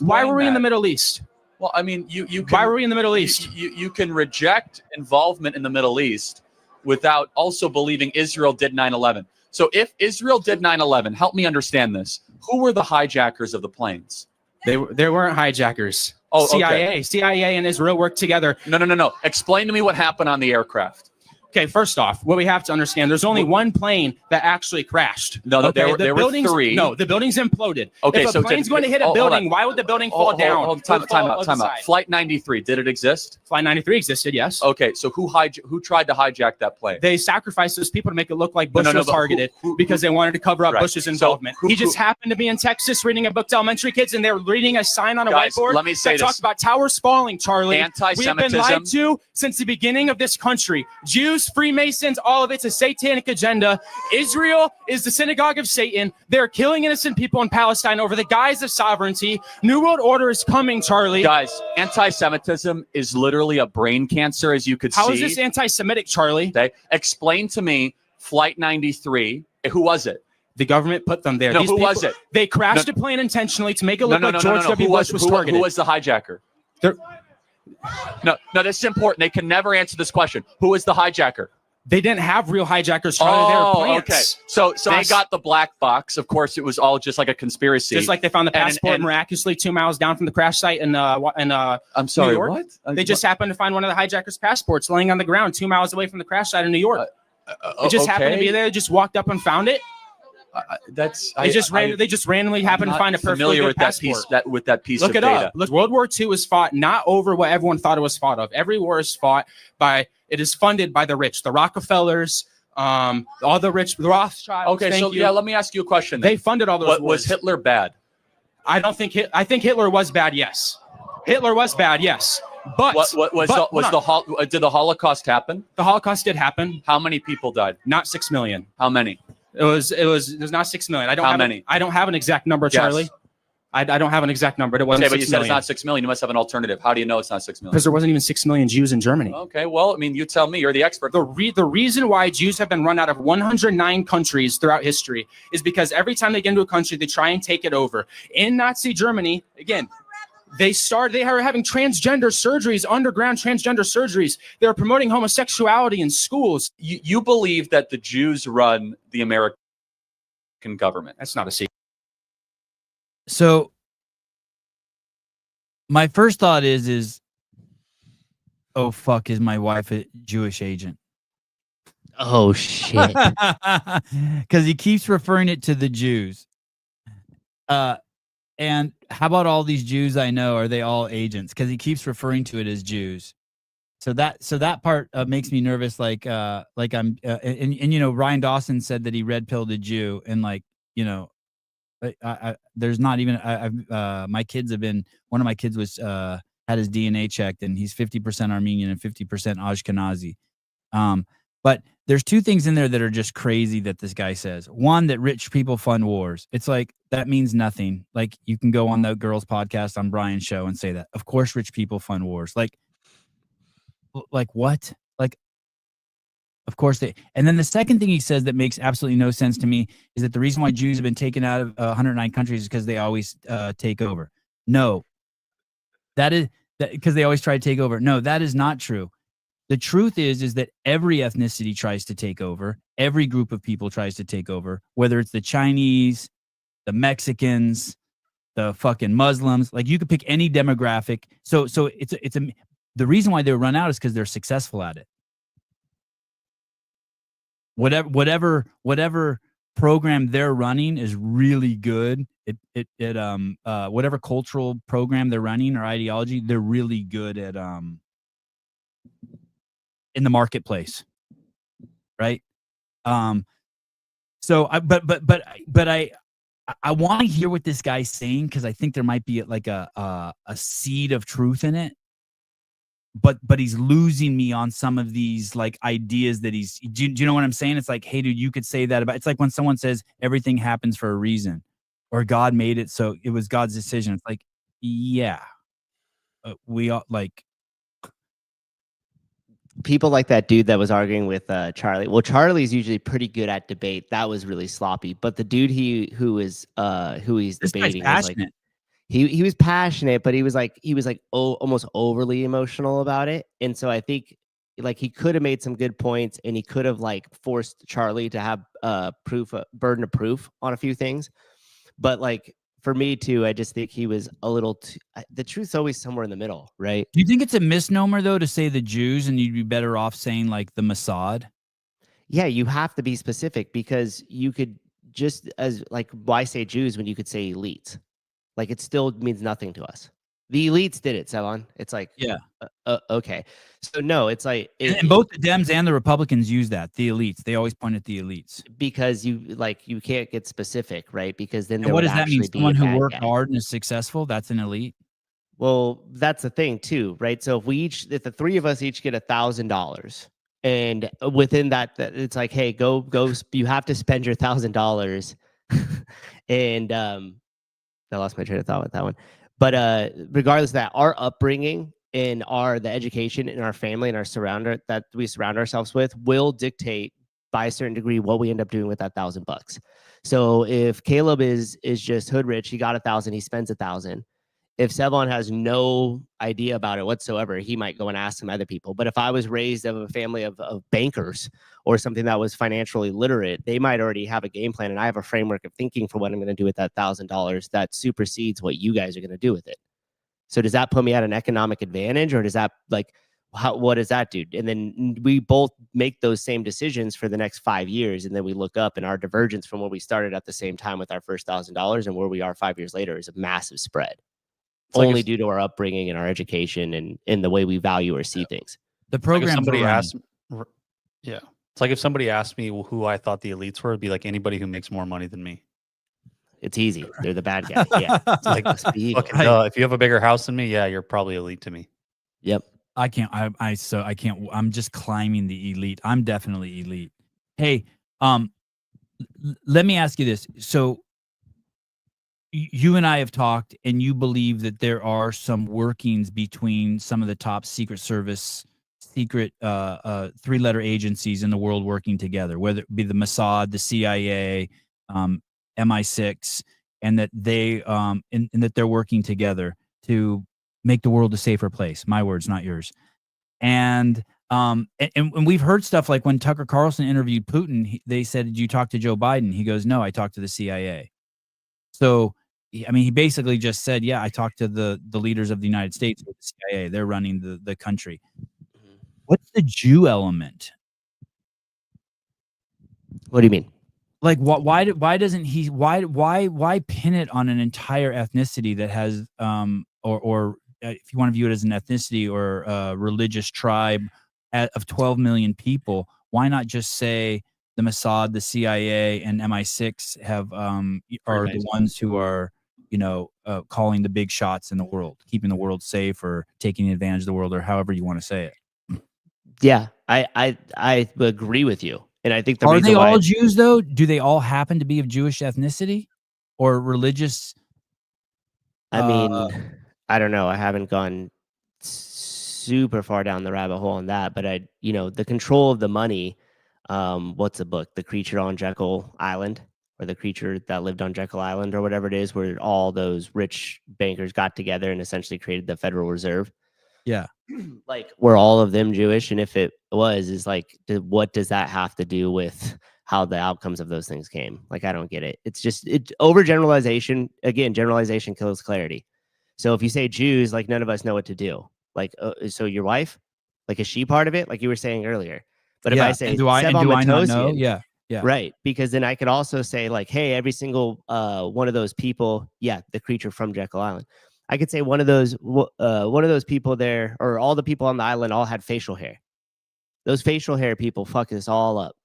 Why were we in the Middle East? Well, I mean, you can, why were we in the Middle East? You can reject involvement in the Middle East without also believing Israel did 9/11. So if Israel did 9/11, help me understand this. Who were the hijackers of the planes? They weren't hijackers. Oh, CIA and Israel worked together. No. Explain to me what happened on the aircraft. Okay, first off, what we have to understand, there's only one plane that actually crashed. No, okay? there were three. No, the building's imploded. Okay, if a plane's going to hit a building, why would the building fall down? Time out. Flight 93, did it exist? Flight 93 existed, yes. Okay, so who tried to hijack that plane? They sacrificed those people to make it look like Bush was targeted because they wanted to cover up Bush's involvement. He just happened to be in Texas reading a book to elementary kids, and they're reading a sign on a whiteboard let me say that talks about towers falling, Charlie. Anti-Semitism. We've been lied to since the beginning of this country. Jews Jews, Freemasons, all of it's a satanic agenda. Israel is the synagogue of Satan. They're killing innocent people in Palestine over the guise of sovereignty. New World Order is coming, Charlie. Guys, anti-Semitism is literally a brain cancer, as you could see. How is this anti-Semitic, Charlie? Okay. Explain to me Flight 93. Who was it? The government put them there. No, who was it? They crashed a plane intentionally to make it look like George W. Bush was targeted. Who was the hijacker? No, this is important. They can never answer this question. Who is the hijacker? They didn't have real hijackers, Charlie. They were plants. Okay. So they got the black box. Of course, it was all just like a conspiracy. Just like they found the passport miraculously 2 miles down from the crash site in I'm sorry, New York. what? They just happened to find one of the hijackers' passports laying on the ground 2 miles away from the crash site in New York. It just happened to be there. They just walked up and found it. They just randomly happened to find a perfectly good passport. With that piece Look of it data. up. Look, World War II was fought not over what everyone thought it was fought of. Every war is fought by. It is funded by the rich, the Rockefellers, all the rich, the Rothschilds. Okay, so let me ask you a question. They funded all those wars. Was Hitler bad? I don't think. I think Hitler was bad. Yes, Hitler was bad. Yes, but did the Holocaust happen? The Holocaust did happen. How many people died? Not 6 million. How many? It was not 6 million. I don't have many? I don't have an exact number, Charlie. Yes. I don't have an exact number. It wasn't. Okay, but 6 you said million. it's not 6 million. You must have an alternative. How do you know it's not 6 million? Because there wasn't even 6 million Jews in Germany. Okay, well, I mean, you tell me. You're the expert. The reason why Jews have been run out of 109 countries throughout history is because every time they get into a country, they try and take it over. In Nazi Germany, again, they are having transgender surgeries, underground transgender surgeries. They're promoting homosexuality in schools. You believe that the Jews run the American government? That's not a secret. So my first thought is, oh fuck, is my wife a Jewish agent? Oh shit. Because he keeps referring it to the Jews. And how about all these Jews I know? Are they all agents? Because he keeps referring to it as Jews. So that part makes me nervous. Like I'm and you know, Ryan Dawson said that he red pilled a Jew, and like, you know, there's not even my kids have been, one of my kids was had his DNA checked, and he's 50% Armenian and 50% Ashkenazi. But there's two things in there that are just crazy that this guy says. One, that rich people fund wars. It's like, that means nothing. Like, you can go on the girls podcast on Brian's show and say that. Of course, rich people fund wars. Like what? Like, of course they. And then the second thing he says that makes absolutely no sense to me is that the reason why Jews have been taken out of 109 countries is because they always take over. No, that is because they always try to take over. No, that is not true. The truth is that every ethnicity tries to take over. Every group of people tries to take over, whether it's the Chinese, the Mexicans, the fucking Muslims. Like, you could pick any demographic. So the reason why they run out is because they're successful at it. Whatever program they're running is really good. Whatever cultural program they're running or ideology, they're really good at in the marketplace, right? So I want to hear what this guy's saying, because I think there might be like a seed of truth in it. But he's losing me on some of these like ideas that he's. Do you know what I'm saying? It's like, hey, dude, you could say that about. It's like when someone says everything happens for a reason, or God made it so it was God's decision. It's like, yeah, we all like. People like that dude that was arguing with Charlie. Well, Charlie's usually pretty good at debate. That was really sloppy. But the dude who he's debating was like, he was passionate, but he was like almost overly emotional about it. And so I think like he could have made some good points, and he could have like forced Charlie to have burden of proof on a few things. But like, for me too, I just think he was a little too, the truth's always somewhere in the middle, right? Do you think it's a misnomer though to say the Jews, and you'd be better off saying like the Mossad? Yeah, you have to be specific, because you could just, as like, why say Jews when you could say elites? Like, it still means nothing to us. The elites did it, Savon. It's like, yeah, okay. So no, it's like, and both the Dems and the Republicans use that. The elites, they always point at the elites, because you can't get specific, right? Because then and what does that mean? Someone who worked hard and is successful, that's an elite. Well, that's the thing too, right? So if the three of us each get $1,000, And within that, it's like, hey, go. You have to spend your $1,000. And I lost my train of thought with that one. But regardless of that, our upbringing and the education in our family and that we surround ourselves with will dictate by a certain degree what we end up doing with that $1,000. So if Caleb is just hood rich, he got 1,000, he spends 1,000. If Sevon has no idea about it whatsoever, he might go and ask some other people. But if I was raised of a family of bankers or something that was financially literate, they might already have a game plan, and I have a framework of thinking for what I'm going to do with that $1,000 that supersedes what you guys are going to do with it. So does that put me at an economic advantage, or does that what does that do? And then we both make those same decisions for the next 5 years, and then we look up, and our divergence from where we started at the same time with our first $1,000 and where we are 5 years later is a massive spread. Only due to our upbringing and our education and in the way we value or see things. The program. Somebody asked, yeah, it's like if somebody asked me who I thought the elites were, it'd be like anybody who makes more money than me. It's easy. They're the bad guy. Yeah, it's like fucking duh. If you have a bigger house than me, yeah, you're probably elite to me. Yep. I can't. I can't. I'm just climbing the elite. I'm definitely elite. Hey, let me ask you this. So you and I have talked, and you believe that there are some workings between some of the top Secret Service, three-letter agencies in the world working together, whether it be the Mossad, the CIA, MI6, and that they and that they're working together to make the world a safer place. My words, not yours. And we've heard stuff like when Tucker Carlson interviewed Putin, they said, "Did you talk to Joe Biden?" He goes, "No, I talked to the CIA." So, I mean, he basically just said, "Yeah, I talked to the leaders of the United States with the CIA. They're running the country." What's the Jew element? What do you mean? Like, why doesn't he? Why pin it on an entire ethnicity that has or if you want to view it as an ethnicity or a religious tribe of 12 million people? Why not just say the Mossad, the CIA, and MI6 have are the ones who are, calling the big shots in the world, keeping the world safe or taking advantage of the world, or however you want to say it? Yeah, I agree with you, and I think Are they all Jews though? Do they all happen to be of Jewish ethnicity or religious? I mean, I don't know. I haven't gone super far down the rabbit hole on that, but the control of the money. What's the book? The Creature on Jekyll Island, or The Creature That Lived on Jekyll Island, or whatever it is, where all those rich bankers got together and essentially created the Federal Reserve. Yeah. Like, were all of them Jewish? And if it was, is like, what does that have to do with how the outcomes of those things came? Like, I don't get it. It's just overgeneralization. Again, generalization kills clarity. So if you say Jews, like, none of us know what to do. Like, so your wife, like, is she part of it? Like you were saying earlier. But if I say, do I not know? Yeah. Right. Because then I could also say, like, hey, every single one of those people, the creature from Jekyll Island. I could say one of those people there, or all the people on the island, all had facial hair. Those facial hair people fuck us all up.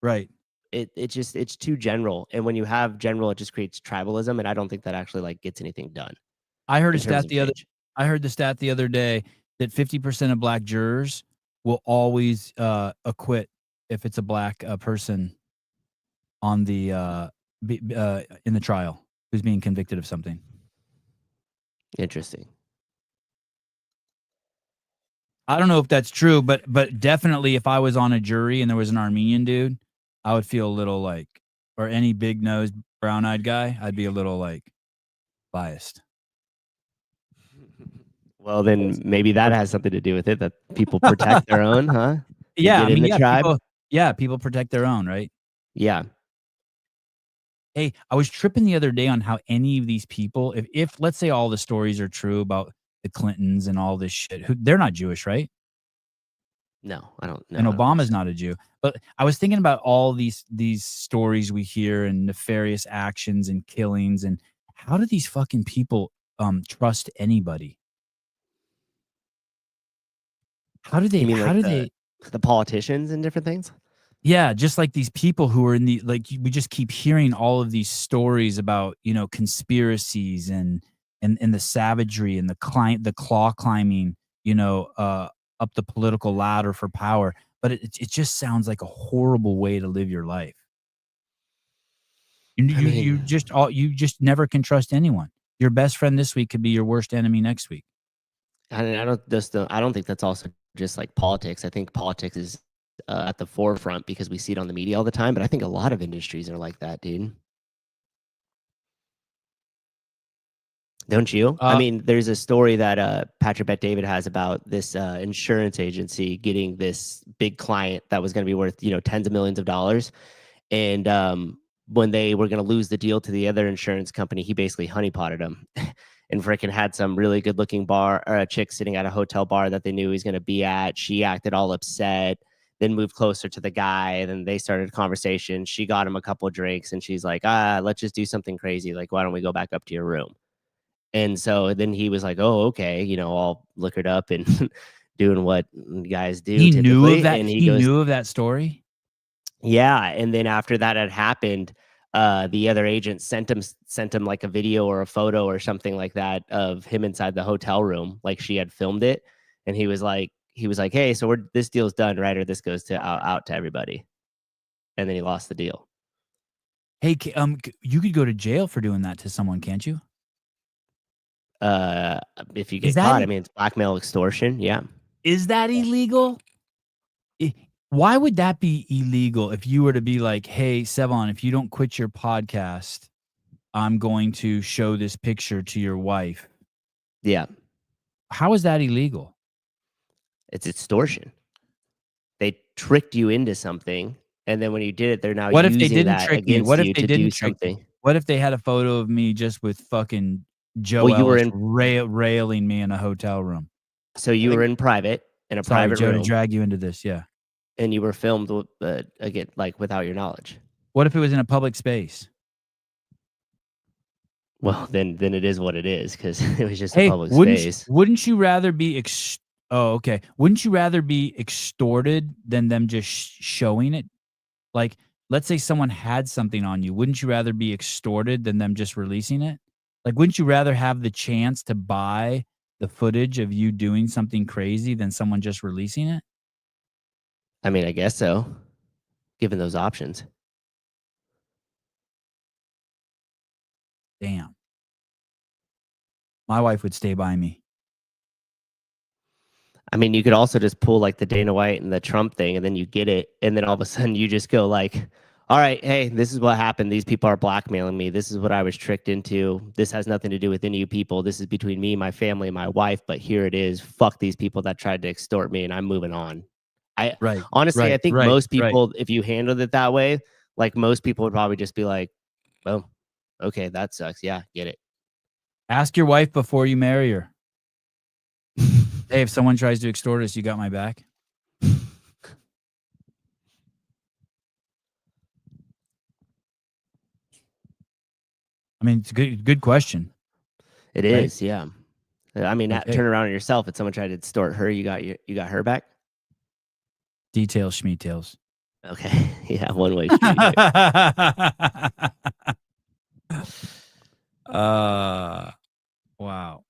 Right. It's too general, and when you have general, it just creates tribalism, and I don't think that actually like gets anything done. I heard the stat the other day that 50% of black jurors will always acquit if it's a black person on the in the trial who's being convicted of something. Interesting. I don't know if that's true, but definitely if I was on a jury and there was an Armenian dude, I would feel a little like, or any big-nosed, brown-eyed guy, I'd be a little like biased. Well, then maybe that has something to do with it, that people protect their own, huh? Yeah, I mean, people protect their own, right? Yeah. Hey, I was tripping the other day on how any of these people, if let's say all the stories are true about the Clintons and all this shit, they're not Jewish, right? No, I don't know. And Obama's not a Jew. But I was thinking about all these stories we hear and nefarious actions and killings, and how do these fucking people trust anybody? How do they? You mean how like do the politicians and different things? Yeah, just like these people who are in the, like, we just keep hearing all of these stories about, conspiracies and the savagery and the claw climbing, up the political ladder for power. but it just sounds like a horrible way to live your life. You just never can trust anyone. Your best friend this week could be your worst enemy next week. I don't think that's also just like politics. I think politics is at the forefront because we see it on the media all the time. But I think a lot of industries are like that, dude. Don't you? I mean, there's a story that Patrick Bet David has about this insurance agency getting this big client that was going to be worth, tens of millions of dollars. And when they were going to lose the deal to the other insurance company, he basically honeypotted them and freaking had some really good looking chick sitting at a hotel bar that they knew he was going to be at. She acted all upset, then moved closer to the guy. And then they started a conversation. She got him a couple of drinks and she's like, let's just do something crazy. Like, why don't we go back up to your room? And so then he was like, oh, okay, all liquored up and doing what guys do. He knew of that. And he knew of that story. Yeah. And then after that had happened, the other agent sent him like a video or a photo or something like that of him inside the hotel room. Like she had filmed it. And he was like, hey, so this deal's done, right? Or this goes to out to everybody. And then he lost the deal. Hey, you could go to jail for doing that to someone, can't you? If you get caught, I mean, it's blackmail, extortion. Yeah. Is that illegal? Why would that be illegal if you were to be like, hey, Sevon, if you don't quit your podcast, I'm going to show this picture to your wife? Yeah. How is that illegal? It's extortion. They tricked you into something, and then when you did it, they're now what if using they didn't that trick me? against What if you they to didn't do trick something. me? What if they had a photo of me just with fucking Joe Well, you were Ellis railing me in a hotel room? So you were in private, in a private Joe, room. to drag you into this, yeah. And you were filmed, again, like without your knowledge. What if it was in a public space? Well, then it is what it is because it was just Hey, a public space. wouldn't you rather be Wouldn't you rather be extorted than them just showing it? Like, let's say someone had something on you. Wouldn't you rather be extorted than them just releasing it? Like, wouldn't you rather have the chance to buy the footage of you doing something crazy than someone just releasing it? I mean, I guess so, given those options. Damn. My wife would stay by me. I mean, you could also just pull like the Dana White and the Trump thing, and then you get it, and then all of a sudden you just go like, all right, hey, this is what happened. These people are blackmailing me. This is what I was tricked into. This has nothing to do with any of you people. This is between me, my family, my wife, but here it is. Fuck these people that tried to extort me, and I'm moving on. Honestly, I think most people, if you handled it that way, like most people would probably just be like, oh, okay, that sucks. Yeah, get it. Ask your wife before you marry her. Hey, if someone tries to extort us, you got my back? I mean, it's a good question. It is, yeah. I mean, turn around on yourself. If someone tried to extort her, you got her back? Details, schmeetails. Okay. Yeah, one way. Wow.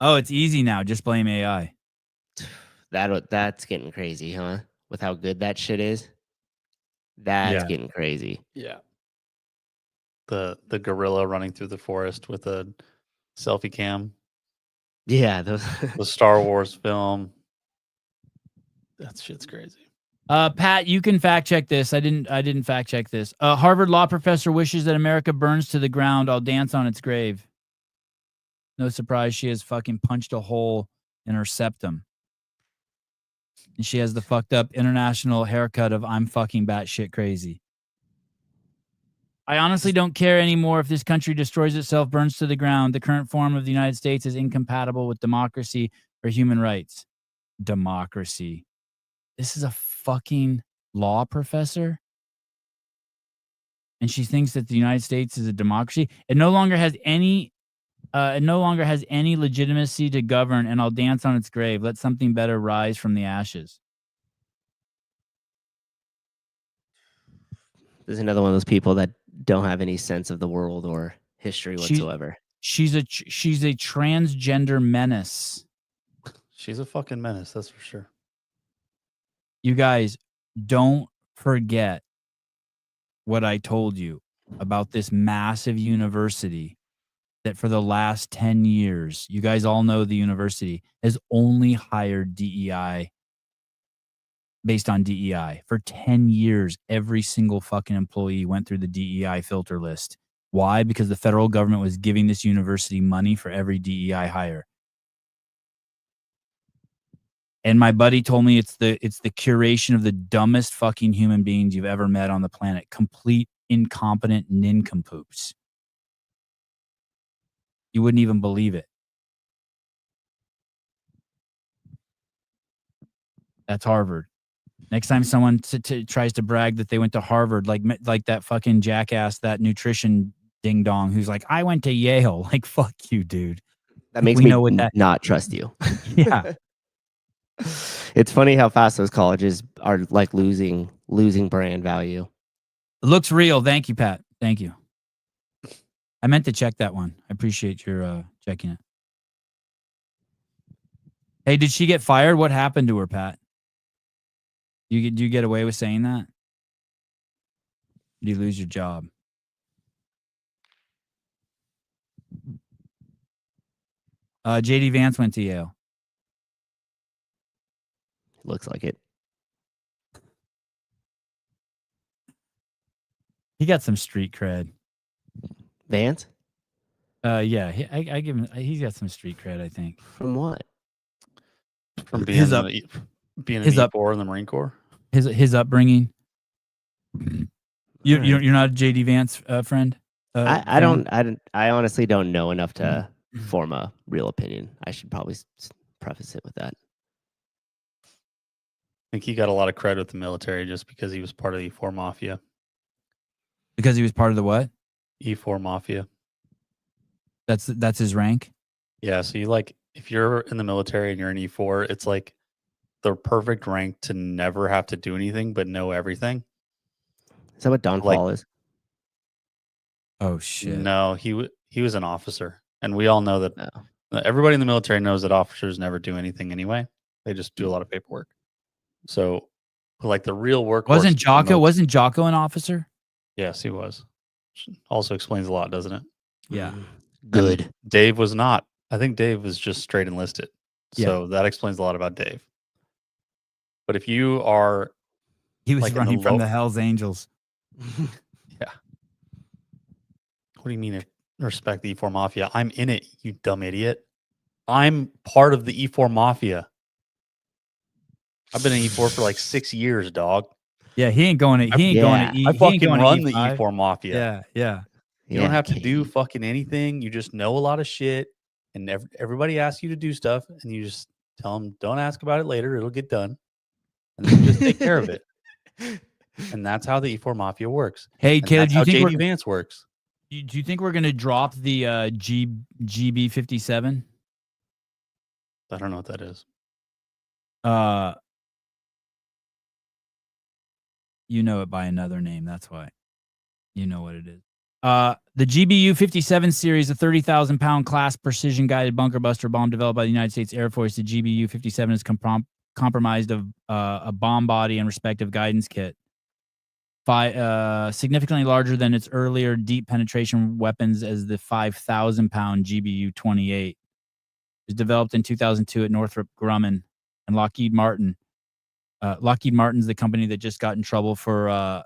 Oh, it's easy now. Just blame AI. That's getting crazy, huh? With how good that shit is. That's getting crazy. Yeah. The gorilla running through the forest with a selfie cam. Yeah, the Star Wars film. That shit's crazy. Pat, you can fact check this. I didn't fact check this. Harvard law professor wishes that America burns to the ground. I'll dance on its grave. No surprise, she has fucking punched a hole in her septum. And she has the fucked up international haircut of I'm fucking batshit crazy. I honestly don't care anymore if this country destroys itself, burns to the ground. The current form of the United States is incompatible with democracy or human rights. Democracy. This is a fucking law professor? And she thinks that the United States is a democracy. It no longer has any legitimacy to govern, and I'll dance on its grave. Let something better rise from the ashes. There's another one of those people that don't have any sense of the world or history whatsoever. She's a transgender menace. She's a fucking menace, that's for sure. You guys, don't forget what I told you about this massive university that for the last 10 years, you guys all know the university has only hired DEI based on DEI. For 10 years, every single fucking employee went through the DEI filter list. Why? Because the federal government was giving this university money for every DEI hire. And my buddy told me it's the curation of the dumbest fucking human beings you've ever met on the planet. Complete incompetent nincompoops. You wouldn't even believe it. That's Harvard. Next time someone tries to brag that they went to Harvard, like that fucking jackass, that nutrition ding dong who's like, I went to Yale. Like, fuck you, dude. That makes me not trust you. Yeah. It's funny how fast those colleges are like losing brand value. It looks real. Thank you, Pat. Thank you. I meant to check that one. I appreciate your checking it. Hey, did she get fired? What happened to her, Pat? Do you get away with saying that? Did you lose your job? JD Vance went to Yale. Looks like it. He got some street cred. Vance? Yeah, I give him. He's got some street cred, I think. From what? From being an E4 in the Marine Corps. His upbringing. You're not a JD Vance friend. I honestly don't know enough to form a real opinion. I should probably preface it with that. I think he got a lot of credit with the military just because he was part of the E4 Mafia. Because he was part of the what? E4 Mafia. That's his rank? Yeah, so if you're in the military and you're an E4, it's like the perfect rank to never have to do anything but know everything. Is that what Don Paul is? Oh shit. No, he was an officer. And we all know that everybody in the military knows that officers never do anything anyway. They just do a lot of paperwork. So like the real work wasn't Jocko an officer? Yes, he was. Also explains a lot, doesn't it? Yeah. Good. And Dave was not. I think Dave was just straight enlisted. So Yeah. that explains a lot about Dave. But if you are He was like running from the Hells Angels. Yeah. What do you mean respect the E4 Mafia? I'm in it, you dumb idiot. I'm part of the E4 Mafia. I've been in E4 for like 6 years, dog. Yeah, he ain't going to. I fucking run the E4 Mafia. Yeah, yeah. You don't have to do fucking anything. You just know a lot of shit, and everybody asks you to do stuff, and you just tell them, "Don't ask about it later. It'll get done," and then you just take care of it. And that's how the E4 Mafia works. Hey, And Caleb, that's do you how think JD Vance works? Do you think we're going to drop the GB57? I don't know what that is. You know it by another name. That's why. You know what it is. The GBU 57 series, a 30,000-pound class precision-guided bunker buster bomb developed by the United States Air Force. The GBU 57 is comprised of a bomb body and respective guidance kit. Significantly larger than its earlier deep penetration weapons as the 5,000-pound GBU 28. It was developed in 2002 at Northrop Grumman and Lockheed Martin. Lockheed Martin's the company that just got in trouble for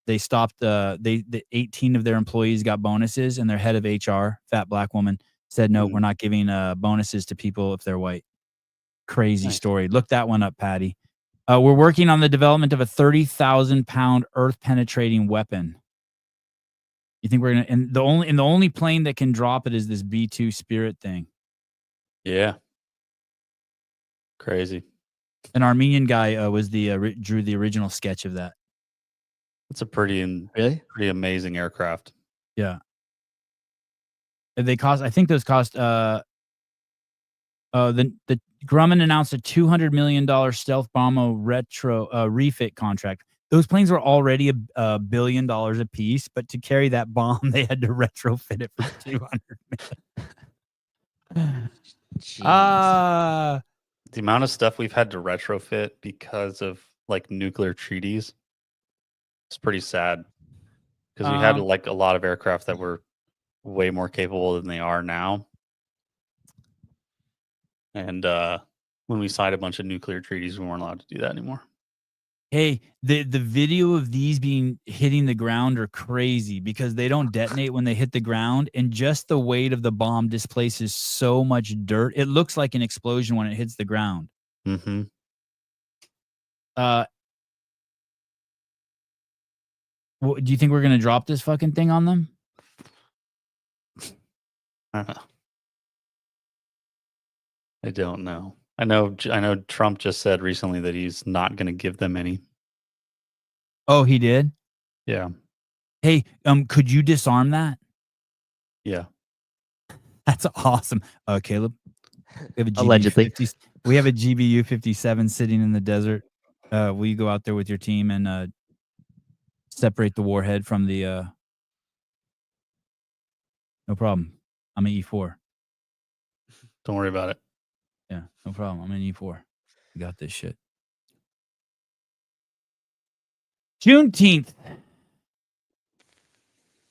they stopped the 18 of their employees got bonuses, and their head of HR, fat black woman, said no, we're not giving bonuses to people if they're white. Crazy story. Look that one up, Patty. We're working on the development of a 30,000-pound earth penetrating weapon. You think we're gonna? And the only plane that can drop it is this B-2 Spirit thing. Yeah. Crazy. An Armenian guy drew the original sketch of that. It's a pretty amazing aircraft. Yeah. They cost. I think those cost. The Grumman announced a $200 million stealth bomber refit contract. Those planes were already $1 billion a piece, but to carry that bomb, they had to retrofit it for $200 million. The amount of stuff we've had to retrofit because of like nuclear treaties, it's pretty sad. Because we had like a lot of aircraft that were way more capable than they are now. And when we signed a bunch of nuclear treaties, we weren't allowed to do that anymore. Hey, the video of these hitting the ground are crazy because they don't detonate when they hit the ground, and just the weight of the bomb displaces so much dirt. It looks like an explosion when it hits the ground. Mm-hmm. Do you think we're gonna drop this fucking thing on them? I don't know. I know Trump just said recently that he's not going to give them any. Oh, he did? Yeah. Hey, could you disarm that? Yeah. That's awesome. Caleb, we have a Allegedly. we have a GBU 57 sitting in the desert. Will you go out there with your team and separate the warhead from the no problem. I'm an E4. Don't worry about it. Yeah, no problem. I'm an E4. We got this shit. Juneteenth.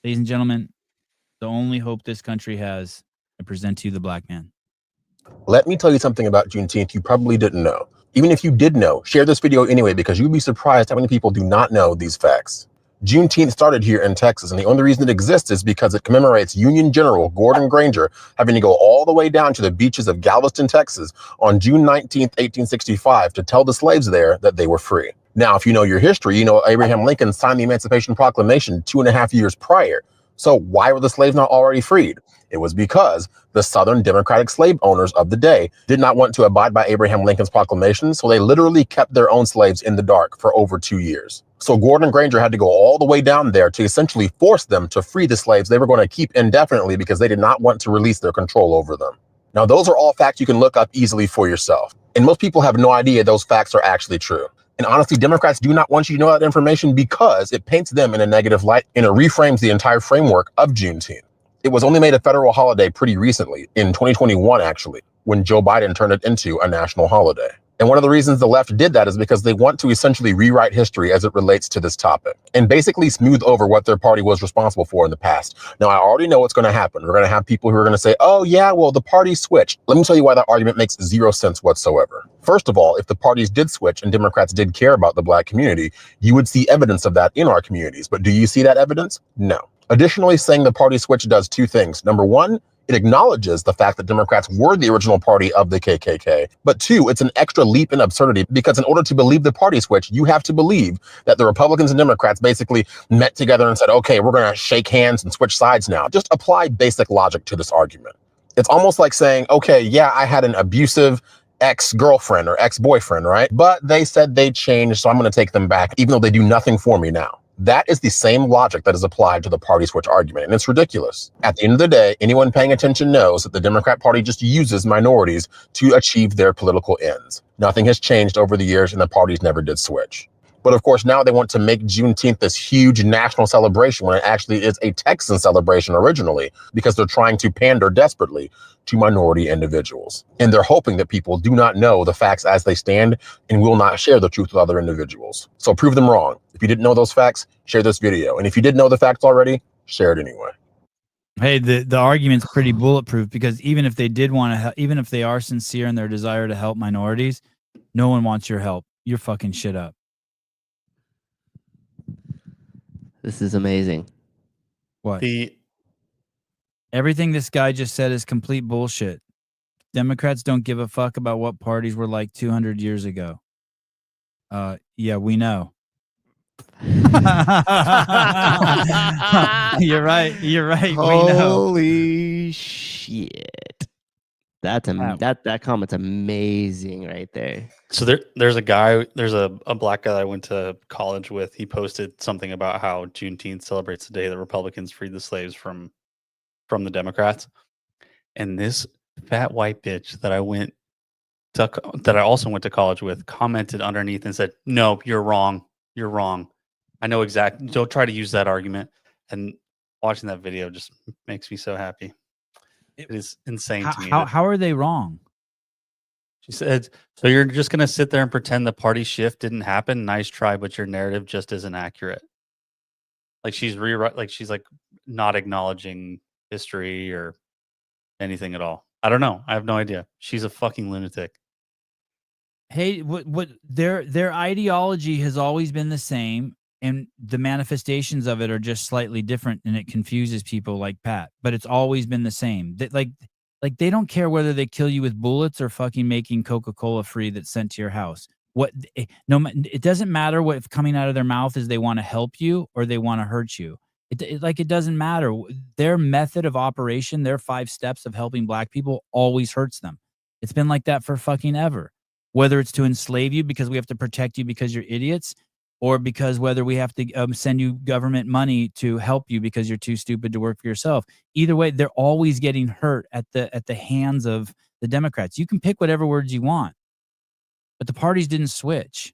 Ladies and gentlemen, the only hope this country has, I present to you the black man. Let me tell you something about Juneteenth you probably didn't know. Even if you did know, share this video anyway, because you'd be surprised how many people do not know these facts. Juneteenth started here in Texas, and the only reason it exists is because it commemorates Union General Gordon Granger having to go all the way down to the beaches of Galveston, Texas on June 19th, 1865 to tell the slaves there that they were free. Now, if you know your history, you know Abraham Lincoln signed the Emancipation Proclamation 2.5 years prior. So why were the slaves not already freed? It was because the Southern Democratic slave owners of the day did not want to abide by Abraham Lincoln's proclamation, so they literally kept their own slaves in the dark for over 2 years. So Gordon Granger had to go all the way down there to essentially force them to free the slaves they were going to keep indefinitely because they did not want to release their control over them. Now, those are all facts you can look up easily for yourself. And most people have no idea those facts are actually true. And honestly, Democrats do not want you to know that information because it paints them in a negative light and it reframes the entire framework of Juneteenth. It was only made a federal holiday pretty recently, in 2021, actually, when Joe Biden turned it into a national holiday. And one of the reasons the left did that is because they want to essentially rewrite history as it relates to this topic and basically smooth over what their party was responsible for in the past. Now, I already know what's going to happen. We're going to have people who are going to say, oh, yeah, well, the party switched. Let me tell you why that argument makes zero sense whatsoever. First of all, if the parties did switch and Democrats did care about the black community, you would see evidence of that in our communities. But do you see that evidence? No. Additionally, saying the party switch does two things. Number one, it acknowledges the fact that Democrats were the original party of the KKK. But two, it's an extra leap in absurdity because in order to believe the party switch, you have to believe that the Republicans and Democrats basically met together and said, okay, we're going to shake hands and switch sides now. Just apply basic logic to this argument. It's almost like saying, okay, yeah, I had an abusive ex-girlfriend or ex-boyfriend, right? But they said they changed, so I'm going to take them back, even though they do nothing for me now. That is the same logic that is applied to the party switch argument, and it's ridiculous. At the end of the day, anyone paying attention knows that the Democrat Party just uses minorities to achieve their political ends. Nothing has changed over the years, and the parties never did switch. But of course, now they want to make Juneteenth this huge national celebration when it actually is a Texan celebration originally, because they're trying to pander desperately to minority individuals. And they're hoping that people do not know the facts as they stand and will not share the truth with other individuals. So prove them wrong. If you didn't know those facts, share this video. And if you did know the facts already, share it anyway. Hey, the argument's pretty bulletproof because even if they did want to, even if they are sincere in their desire to help minorities, no one wants your help. You're fucking shit up. This is amazing. What? Everything this guy just said is complete bullshit. Democrats don't give a fuck about what parties were like 200 years ago. Yeah, we know. You're right. You're right. Holy shit. That comment's amazing right there. So there's a black guy that I went to college with. He posted something about how Juneteenth celebrates the day that Republicans freed the slaves from the Democrats. And this fat white bitch that I also went to college with commented underneath and said, "No, you're wrong. You're wrong. I know exactly. Don't try to use that argument." And watching that video just makes me so happy. It is insane to me. How are they wrong? She said, so you're just going to sit there and pretend the party shift didn't happen? Nice try, but your narrative just isn't accurate. Like she's she's like not acknowledging history or anything at all. I don't know. I have no idea. She's a fucking lunatic. Hey, what their ideology has always been the same, and the manifestations of it are just slightly different, and it confuses people like Pat. But it's always been the same. Like they don't care whether they kill you with bullets or fucking making Coca-Cola free that's sent to your house. It doesn't matter what if coming out of their mouth is they want to help you or they want to hurt you. It doesn't matter. Their method of operation, their 5 steps of helping black people always hurts them. It's been like that for fucking ever. Whether it's to enslave you because we have to protect you because you're idiots, or because whether we have to send you government money to help you because you're too stupid to work for yourself. Either way, they're always getting hurt at the hands of the Democrats. You can pick whatever words you want, but the parties didn't switch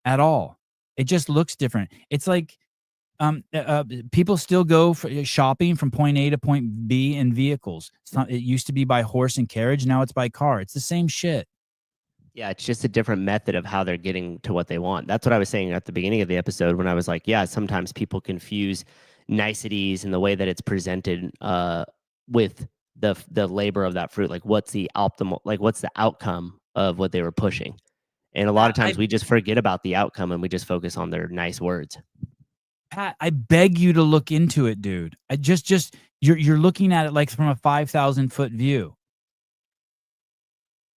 at all. It just looks different. It's like people still go for shopping from point A to point B in vehicles. It used to be by horse and carriage. Now it's by car. It's the same shit. Yeah, it's just a different method of how they're getting to what they want. That's what I was saying at the beginning of the episode when I was like, yeah, sometimes people confuse niceties and the way that it's presented with the labor of that fruit. Like what's the optimal, like what's the outcome of what they were pushing? And a lot of times we just forget about the outcome and we just focus on their nice words. Pat, I beg you to look into it, dude. You're looking at it like from a 5,000 foot view.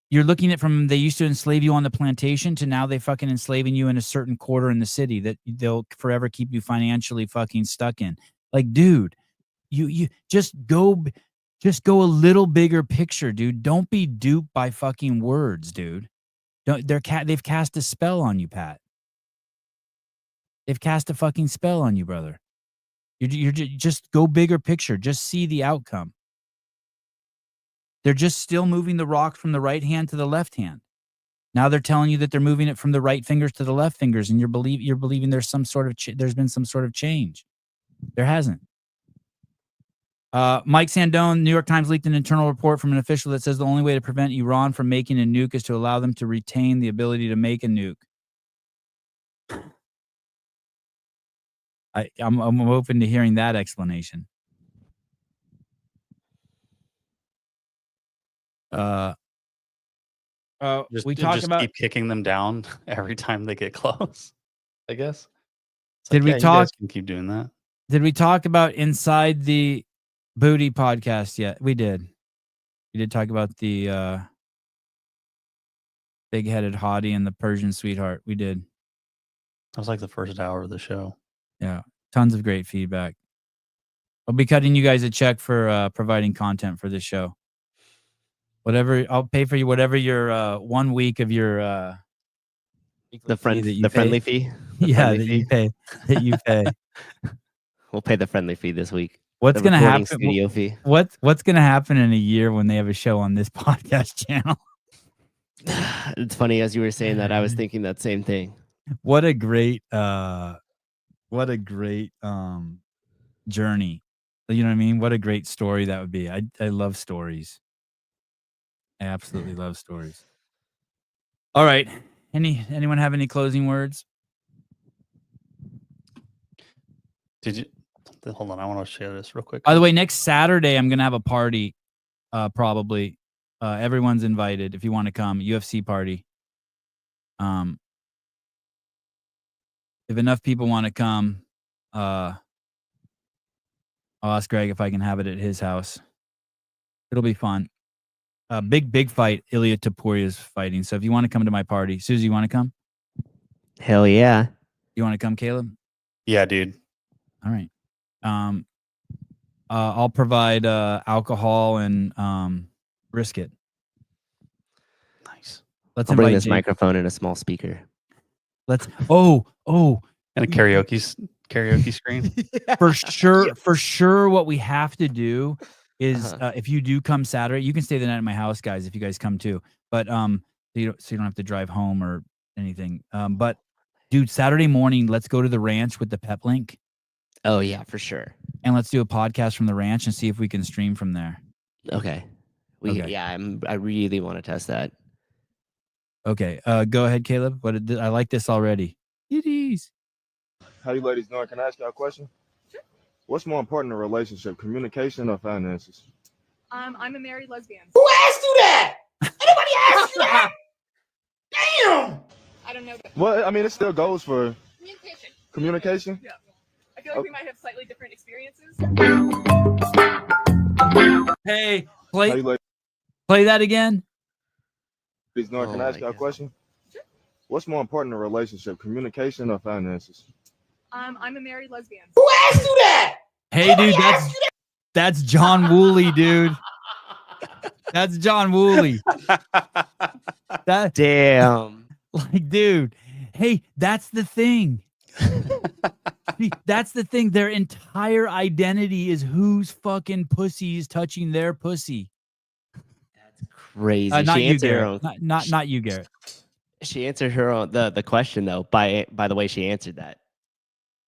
You're looking at from they used to enslave you on the plantation to now they fucking enslaving you in a certain quarter in the city that they'll forever keep you financially fucking stuck in. Like, dude, you just go a little bigger picture, dude. Don't be duped by fucking words, dude. They've cast a spell on you, Pat. They've cast a fucking spell on you, brother. You're just go bigger picture. Just see the outcome. They're just still moving the rock from the right hand to the left hand. Now they're telling you that they're moving it from the right fingers to the left fingers, and you're believing there's some sort of there's been some sort of change. There hasn't. Mike Sandone, New York Times leaked an internal report from an official that says the only way to prevent Iran from making a nuke is to allow them to retain the ability to make a nuke. I'm open to hearing that explanation. Just, we talked about keep kicking them down every time they get close, I guess. Did we you talk? guys can keep doing that. Did we talk about Inside the Booty podcast yet? We did. We did talk about the big-headed hottie and the Persian sweetheart. We did. That was like the first hour of the show. Yeah. Tons of great feedback. I'll be cutting you guys a check for providing content for this show. Whatever, I'll pay for you whatever your 1 week of your friendly fee. Yeah, that you pay. We'll pay the friendly fee this week. What's gonna happen? Studio fee. What's gonna happen in a year when they have a show on this podcast channel? It's funny, as you were saying that, I was thinking that same thing. What a great journey. You know what I mean? What a great story that would be. I love stories. I absolutely love stories. All right. Anyone have any closing words? Did you hold on? I want to share this real quick. By the way, next Saturday I'm gonna have a party. Probably. Everyone's invited if you want to come. UFC party. If enough people want to come, I'll ask Greg if I can have it at his house. It'll be fun. Big fight. Ilya Topuria is fighting. So if you want to come to my party, Susie, you want to come? Hell yeah. You want to come, Caleb? Yeah, dude. All right. I'll provide alcohol and brisket. Nice. Let's I'll bring invite this Jake. microphone and a small speaker. Let's. And a karaoke screen. For sure. What we have to do is if you do come Saturday, you can stay the night at my house, guys. If you guys come too, but so you don't have to drive home or anything. But dude, Saturday morning, let's go to the ranch with the Pep Link. Oh yeah, for sure. And let's do a podcast from the ranch and see if we can stream from there. Okay. Okay. I really want to test that. Okay. Go ahead, Caleb. I like this already. It is. How you ladies doing? Can I ask y'all a question? Sure. What's more important in a relationship, communication or finances? I'm a married lesbian. Who asked you that? Anybody asked you that? Damn. I don't know. Well, I mean, it still goes for Communication. communication. Yeah. I feel like we might have slightly different experiences. Hey, How you ladies play that again. doing? Can I ask y'all a question? Sure. What's more important in a relationship, communication or finances? I'm a married lesbian. Who asked you that? Hey, dude, that's John Woolley, dude. That's John Woolley. That damn. Like, dude. Hey, that's the thing. See, that's the thing. Their entire identity is whose fucking pussy is touching their pussy. Crazy. Not She you, answered her Garrett. own. Not you, Garrett. She answered her own the question though by the way she answered that.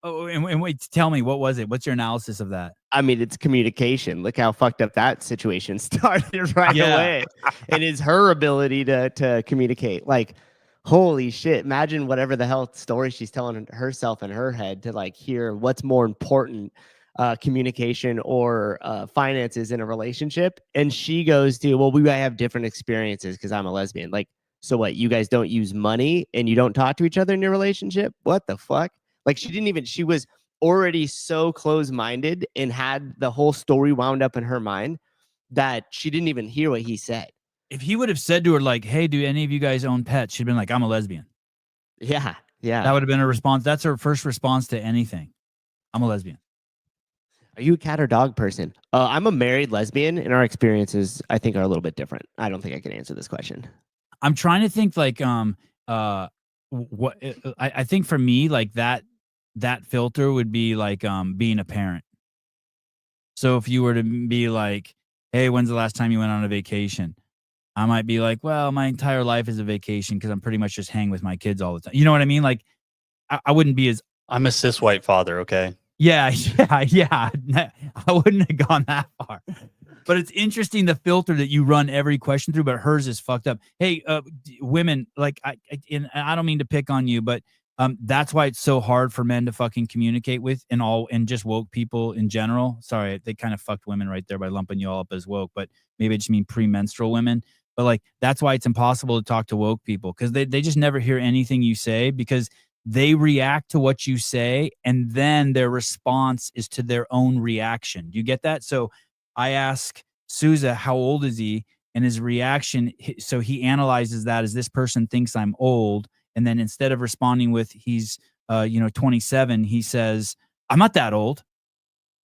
Oh, and wait, tell me, what was it? What's your analysis of that? I mean, it's communication. Look how fucked up that situation started right away. It is her ability to communicate. Like, holy shit. Imagine whatever the hell story she's telling herself in her head to like hear what's more important, communication or finances in a relationship. And she goes to, well, we might have different experiences because I'm a lesbian. Like, so what? You guys don't use money and you don't talk to each other in your relationship? What the fuck? Like, she was already so close-minded and had the whole story wound up in her mind that she didn't even hear what he said. If he would have said to her, like, hey, do any of you guys own pets? She'd been like, I'm a lesbian. Yeah. That would have been her response. That's her first response to anything. I'm a lesbian. Are you a cat or dog person? I'm a married lesbian, and our experiences, I think, are a little bit different. I don't think I can answer this question. I'm trying to think, like, what I think for me, like that filter would be like being a parent. So if you were to be like, hey, when's the last time you went on a vacation? I might be like, well, my entire life is a vacation because I'm pretty much just hang with my kids all the time. You know what I mean? Like, I wouldn't be as... I'm a cis white father, okay? Yeah. I wouldn't have gone that far. But it's interesting the filter that you run every question through, but hers is fucked up. Hey, women, like, I don't mean to pick on you, but that's why it's so hard for men to fucking communicate with and just woke people in general. Sorry, they kind of fucked women right there by lumping you all up as woke, but maybe I just mean premenstrual women. But like, that's why it's impossible to talk to woke people, because they just never hear anything you say, because they react to what you say and then their response is to their own reaction. Do you get that? So I ask Souza, how old is he? And his reaction, so he analyzes that as this person thinks I'm old. And then instead of responding with he's 27, he says, I'm not that old.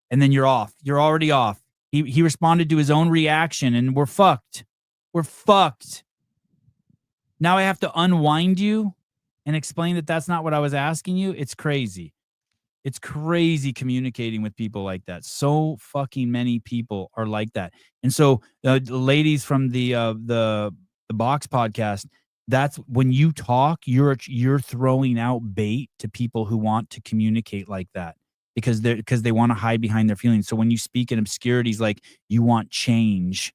And then you're off. You're already off. He responded to his own reaction and we're fucked. We're fucked. Now I have to unwind you and explain that that's not what I was asking you. It's crazy. It's crazy communicating with people like that. So fucking many people are like that. And so the ladies from the Box podcast, that's when you talk, you're throwing out bait to people who want to communicate like that because they want to hide behind their feelings. So when you speak in obscurities, like you want change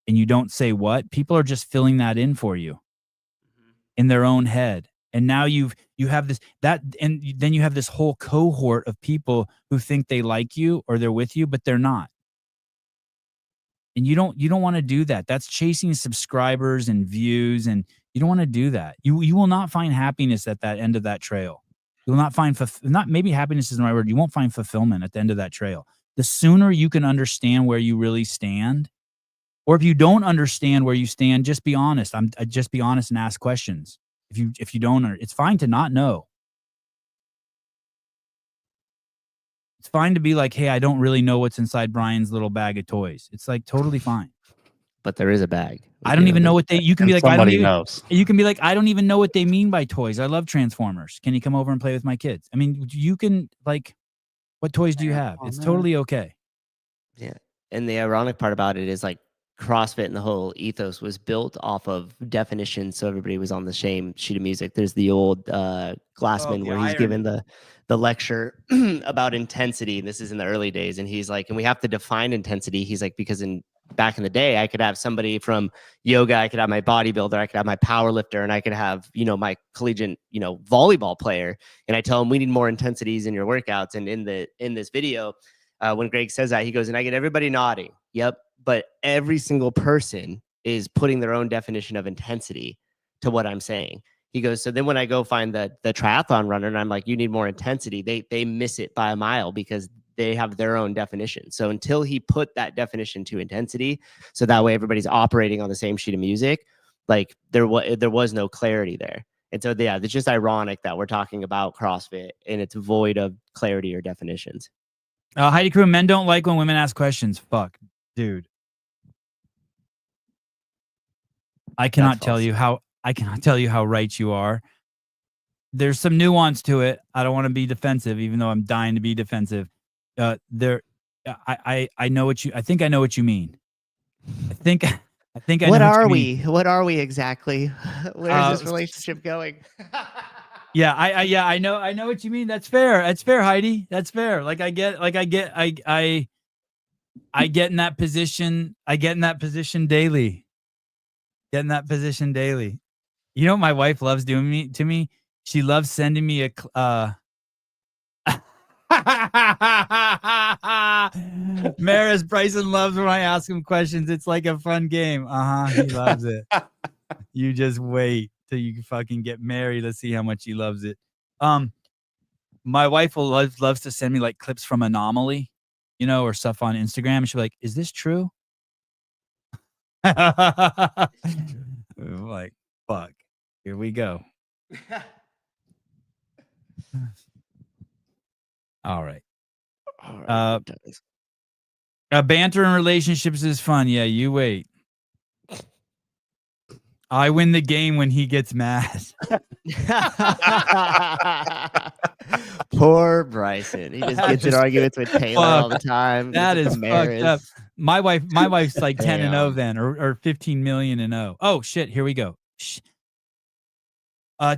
and you don't say what, people are just filling that in for you in their own head. And now you have this, and then you have this whole cohort of people who think they like you or they're with you, but they're not. And you don't want to do that. That's chasing subscribers and views, and you don't want to do that. You will not find happiness at that end of that trail. You will not find maybe happiness isn't the right word. You won't find fulfillment at the end of that trail. The sooner you can understand where you really stand, or if you don't understand where you stand, just be honest. Just be honest and ask questions. If you don't, it's fine to not know. It's fine to be like, hey, I don't really know what's inside Brian's little bag of toys. It's like totally fine. But there is a bag. I don't even know what you can be like. Somebody knows. You can be like, I don't even know what they mean by toys. I love Transformers. Can you come over and play with my kids? I mean, you can, like, what toys do you have? It's totally okay. Yeah. And the ironic part about it is, like, CrossFit and the whole ethos was built off of definitions, so everybody was on the same sheet of music. There's the old Glassman where he's given the lecture about intensity. This is in the early days, and he's like, and we have to define intensity. He's like, because in back in the day, I could have somebody from yoga, I could have my bodybuilder, I could have my power lifter, and I could have, my collegiate, volleyball player. And I tell them we need more intensities in your workouts. And in this video, when Greg says that, he goes, and I get everybody nodding. Yep. But every single person is putting their own definition of intensity to what I'm saying. He goes, so then when I go find the triathlon runner and I'm like, you need more intensity, they miss it by a mile because they have their own definition. So until he put that definition to intensity, so that way everybody's operating on the same sheet of music, like there was no clarity there. And so, yeah, it's just ironic that we're talking about CrossFit and it's void of clarity or definitions. Heidi Crew, men don't like when women ask questions. Fuck, dude. I cannot tell you how right you are. There's some nuance to it. I don't want to be defensive, even though I'm dying to be defensive. I know what you. I think I know what you mean. I think I know What are we? What are we exactly? Where is this relationship going? Yeah, I know what you mean. That's fair. That's fair, Heidi. That's fair. I get in that position. I get in that position daily. You know what my wife loves doing to me? She loves sending me Maris Bryson loves when I ask him questions. It's like a fun game. He loves it. You just wait till you fucking get married. Let's see how much he loves it. My wife loves to send me like clips from Anomaly, or stuff on Instagram. And she'll be like, "Is this true?" Like, fuck. Here we go. All right. Banter in relationships is fun. Yeah, you wait. I win the game when he gets mad. Poor Bryson. He just gets in arguments with Taylor all the time. That is fucked up. My wife's like 10-0 then, or 15 million and 0. Oh shit, here we go.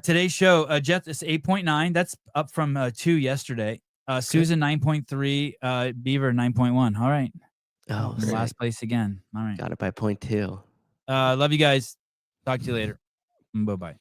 Today's show, Jeff is 8.9. That's up from 2 yesterday. Susan 9.3, Beaver 9.1. All right. Oh, last place again. All right. Got it by 0.2. Love you guys. Talk to you later. Bye-bye.